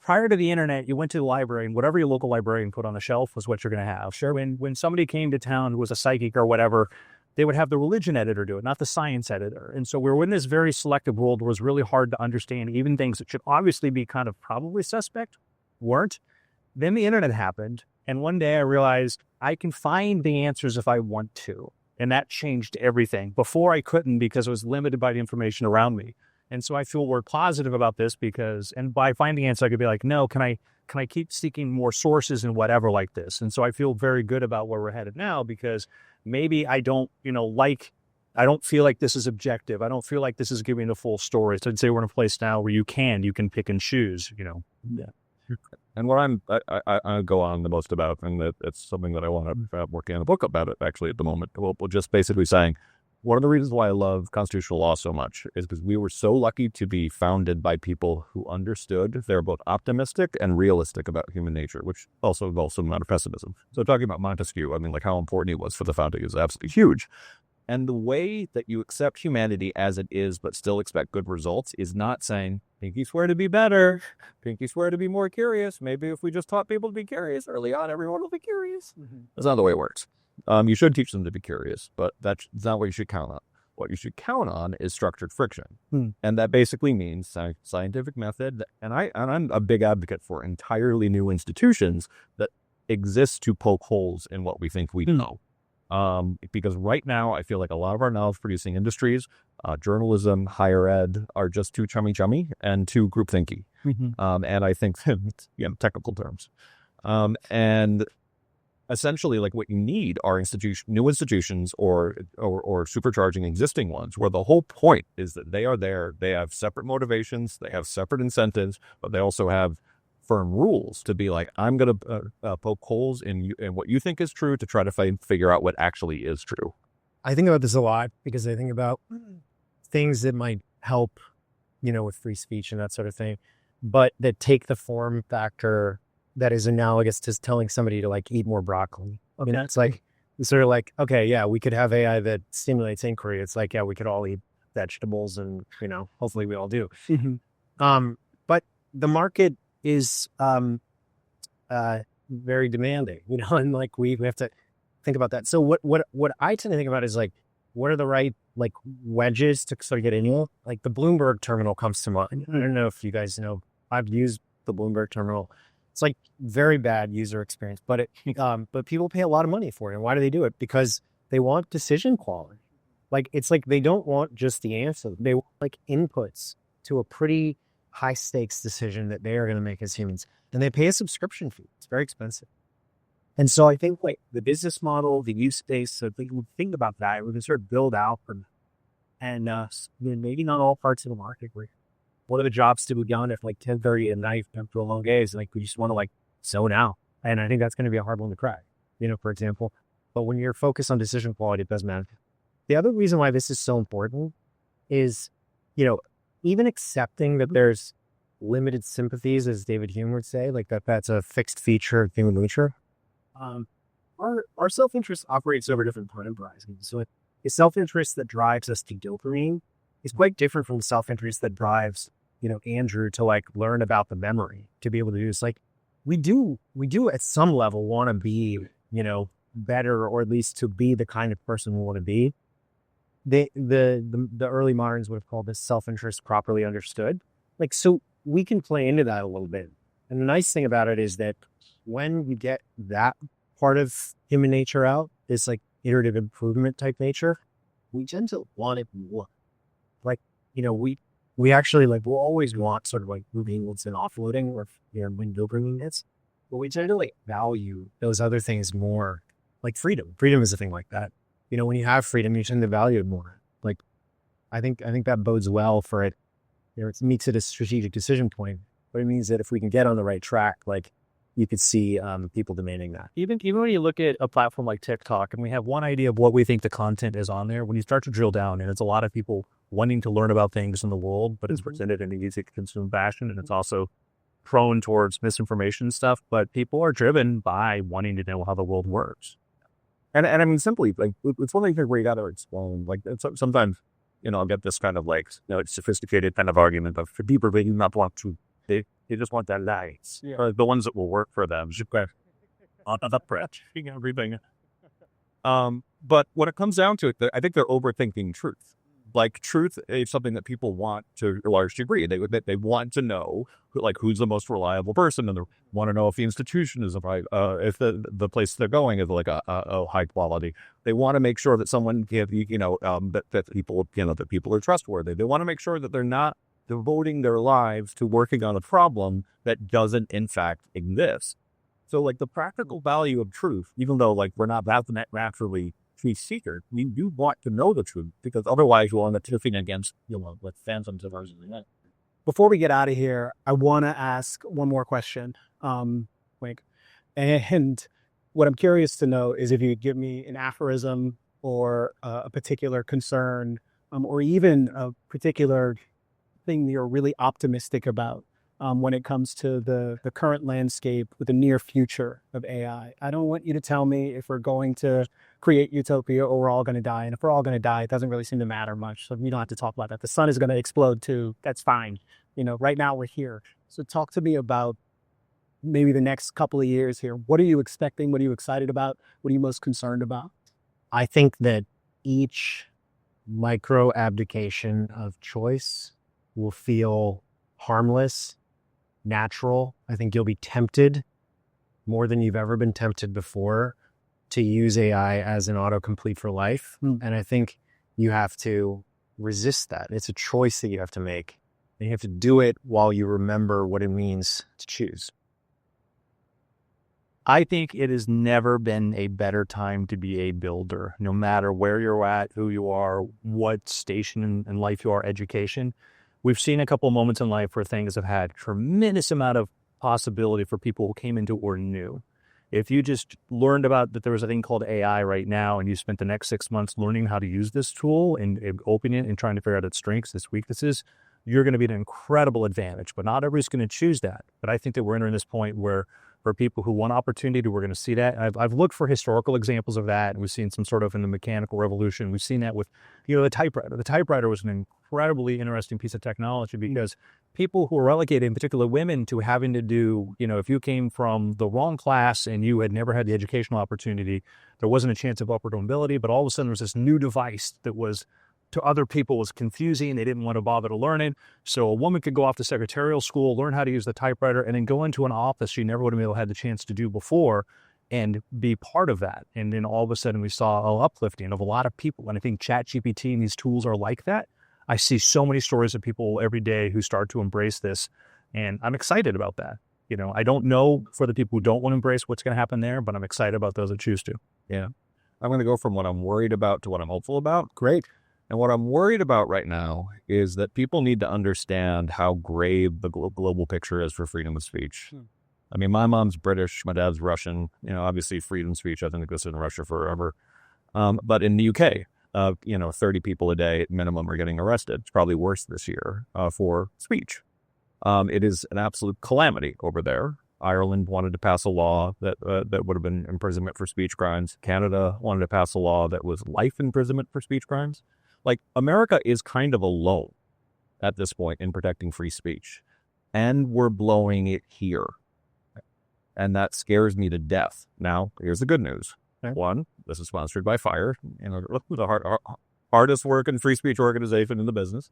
prior to the internet, you went to the library and whatever your local librarian put on the shelf was what you're going to have. Sure. When somebody came to town who was a psychic or whatever, they would have the religion editor do it, not the science editor. And so we were in this very selective world where it was really hard to understand even things that should obviously be kind of probably suspect weren't. Then the internet happened. And one day I realized I can find the answers if I want to. And that changed everything. Before I couldn't because I was limited by the information around me. And so I feel we're positive about this and by finding answers, I could be like, no, can I keep seeking more sources and whatever like this? And so I feel very good about where we're headed now because maybe I don't, I don't feel like this is objective. I don't feel like this is giving the full story. So I'd say we're in a place now where you can pick and choose, Yeah. And what I go on the most about, and it's something that I want to work on a book about it actually at the moment. We're just basically saying, one of the reasons why I love constitutional law so much is because we were so lucky to be founded by people who understood they're both optimistic and realistic about human nature, which also involves some amount of pessimism. So talking about Montesquieu, like how important he was for the founding is absolutely huge. And the way that you accept humanity as it is, but still expect good results is not saying, pinky swear to be better, pinky swear to be more curious. Maybe if we just taught people to be curious early on, everyone will be curious. That's not the way it works. You should teach them to be curious, but that's not what you should count on. What you should count on is structured friction. And that basically means scientific method. And I'm a big advocate for entirely new institutions that exist to poke holes in what we think we know. Because right now, I feel like a lot of our knowledge-producing industries, journalism, higher ed, are just too chummy and too groupthinky. And I think, technical terms. And essentially, like what you need are new institutions or supercharging existing ones, where the whole point is that they are there. They have separate motivations, they have separate incentives, but they also have firm rules to be like, I'm going to poke holes in what you think is true to try to figure out what actually is true. I think about this a lot because I think about things that might help, with free speech and that sort of thing, but that take the form factor that is analogous to telling somebody to like eat more broccoli. Okay. It's like, it's sort of like, okay, yeah, we could have AI that stimulates inquiry. It's like, yeah, we could all eat vegetables and, hopefully we all do. But the market is very demanding, and like we have to think about that. So what I tend to think about is like, what are the right like wedges to sort of get in? Like the Bloomberg terminal comes to mind. I don't know if you guys know, I've used the Bloomberg terminal. It's like very bad user experience, but but people pay a lot of money for it. And why do they do it? Because they want decision quality. Like it's like they don't want just the answer. They want like inputs to a pretty high stakes decision that they are going to make as humans. And they pay a subscription fee. It's very expensive. And so I think like the business model, the use case, so think about that. We can sort of build out from, and maybe not all parts of the market. What are the jobs to be done at like 10:30 at night after a long days? Like we just want to like zone out. And I think that's going to be a hard one to crack, for example. But when you're focused on decision quality, it does matter. The other reason why this is so important is, even accepting that there's limited sympathies, as David Hume would say, like that's a fixed feature of human nature. Our self-interest operates over different time horizons. So a self-interest that drives us to dopamine is quite different from the self-interest that drives, Andrew to like learn about the memory, to be able to do this. Like we do at some level want to be, better, or at least to be the kind of person we want to be. The early moderns would have called this self-interest properly understood. Like, so we can play into that a little bit. And the nice thing about it is that when you get that part of human nature out, this like iterative improvement type nature, we tend to want it more. Like, we actually like, we'll always want sort of like moving and offloading or window bringing hits, but we tend to like value those other things more, like freedom. Freedom is a thing like that. When you have freedom, you tend to value it more. Like, I think that bodes well for it. It meets at a strategic decision point, but it means that if we can get on the right track, like you could see people demanding that. Even when you look at a platform like TikTok, and we have one idea of what we think the content is on there, when you start to drill down, and it's a lot of people wanting to learn about things in the world, but it's presented in an easy to consume fashion, and it's also prone towards misinformation and stuff, but people are driven by wanting to know how the world works. And I mean, simply, like, it's one of the things where you got to explain, like, sometimes, I'll get this kind of, like, sophisticated kind of argument of, for people, they do not want to, they just want their lives, the ones that will work for them. Everything. But when it comes down to it, I think they're overthinking truth. Like, truth is something that people want to a large degree. They want to know, like, who's the most reliable person, and they want to know if the institution is if the place they're going is like a high quality. They want to make sure that someone, that people, that people are trustworthy. They want to make sure that they're not devoting their lives to working on a problem that doesn't in fact exist. So, like, the practical value of truth, even though, like, we're not that naturally truth seeker, we do want to know the truth, because otherwise you'll end up tipping against, with phantoms of ours. Before we get out of here, I want to ask one more question, Wink. And what I'm curious to know is if you could give me an aphorism or a particular concern, or even a particular thing you're really optimistic about when it comes to the current landscape with the near future of AI. I don't want you to tell me if we're going to create utopia or we're all going to die. And if we're all going to die, it doesn't really seem to matter much. So you don't have to talk about that. The sun is going to explode too. That's fine. Right now we're here. So talk to me about maybe the next couple of years here. What are you expecting? What are you excited about? What are you most concerned about? I think that each micro abdication of choice will feel harmless, natural. I think you'll be tempted more than you've ever been tempted before to use AI as an autocomplete for life. And I think you have to resist that. It's a choice that you have to make. And you have to do it while you remember what it means to choose. I think it has never been a better time to be a builder, no matter where you're at, who you are, what station in life you are, education. We've seen a couple of moments in life where things have had tremendous amount of possibility for people who came into or new. If you just learned about that there was a thing called AI right now, and you spent the next 6 months learning how to use this tool and opening it and trying to figure out its strengths, its weaknesses, you're going to be an incredible advantage. But not everybody's going to choose that. But I think that we're entering this point where for people who want opportunity, we're going to see that. I've looked for historical examples of that, and we've seen some sort of in the mechanical revolution. We've seen that with, the typewriter. The typewriter was an incredibly interesting piece of technology because people who were relegated, in particular women, to having to do, if you came from the wrong class and you had never had the educational opportunity, there wasn't a chance of upward mobility, but all of a sudden there was this new device that was, to other people, was confusing. They didn't want to bother to learn it. So a woman could go off to secretarial school, learn how to use the typewriter, and then go into an office she never would have been able to have the chance to do before and be part of that. And then all of a sudden we saw an uplifting of a lot of people. And I think ChatGPT and these tools are like that. I see so many stories of people every day who start to embrace this, and I'm excited about that. I don't know for the people who don't want to embrace what's going to happen there, but I'm excited about those that choose to. Yeah. I'm going to go from what I'm worried about to what I'm hopeful about. Great. And what I'm worried about right now is that people need to understand how grave the global picture is for freedom of speech. I mean, my mom's British, my dad's Russian. Obviously freedom of speech, I think, existed in Russia forever. But in the UK, 30 people a day at minimum are getting arrested. It's probably worse this year for speech. It is an absolute calamity over there. Ireland wanted to pass a law that would have been imprisonment for speech crimes. Canada wanted to pass a law that was life imprisonment for speech crimes. Like, America is kind of alone at this point in protecting free speech, and we're blowing it here. And that scares me to death. Now, here's the good news. Okay. One, this is sponsored by FIRE, the hardest working free speech organization in the business.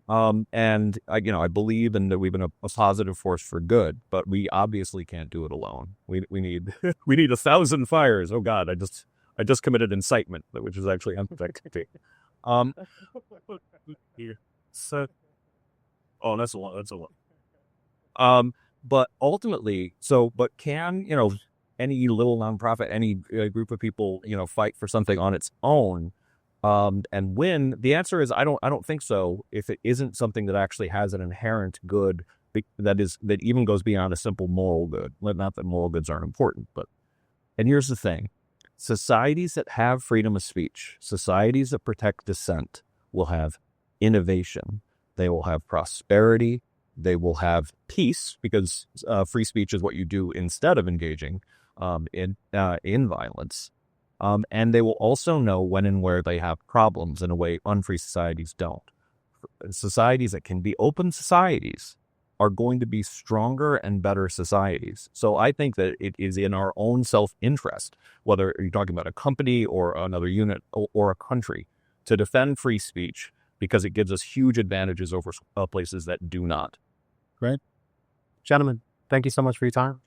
And I believe in that we've been a positive force for good, but we obviously can't do it alone. We need 1,000 fires. Oh God, I just committed incitement, which is actually unprotected. So, that's a lot. But ultimately, but can, any little nonprofit, any group of people, fight for something on its own, and win? The answer is, I don't think so. If it isn't something that actually has an inherent good that even goes beyond a simple moral good. Not that moral goods aren't important, and here's the thing. Societies that have freedom of speech, societies that protect dissent, will have innovation. They will have prosperity. They will have peace, because free speech is what you do instead of engaging in violence. And they will also know when and where they have problems in a way unfree societies don't. Societies that can be open societies are going to be stronger and better societies. So I think that it is in our own self-interest, whether you're talking about a company or another unit or a country, to defend free speech because it gives us huge advantages over places that do not. Great. Gentlemen, thank you so much for your time.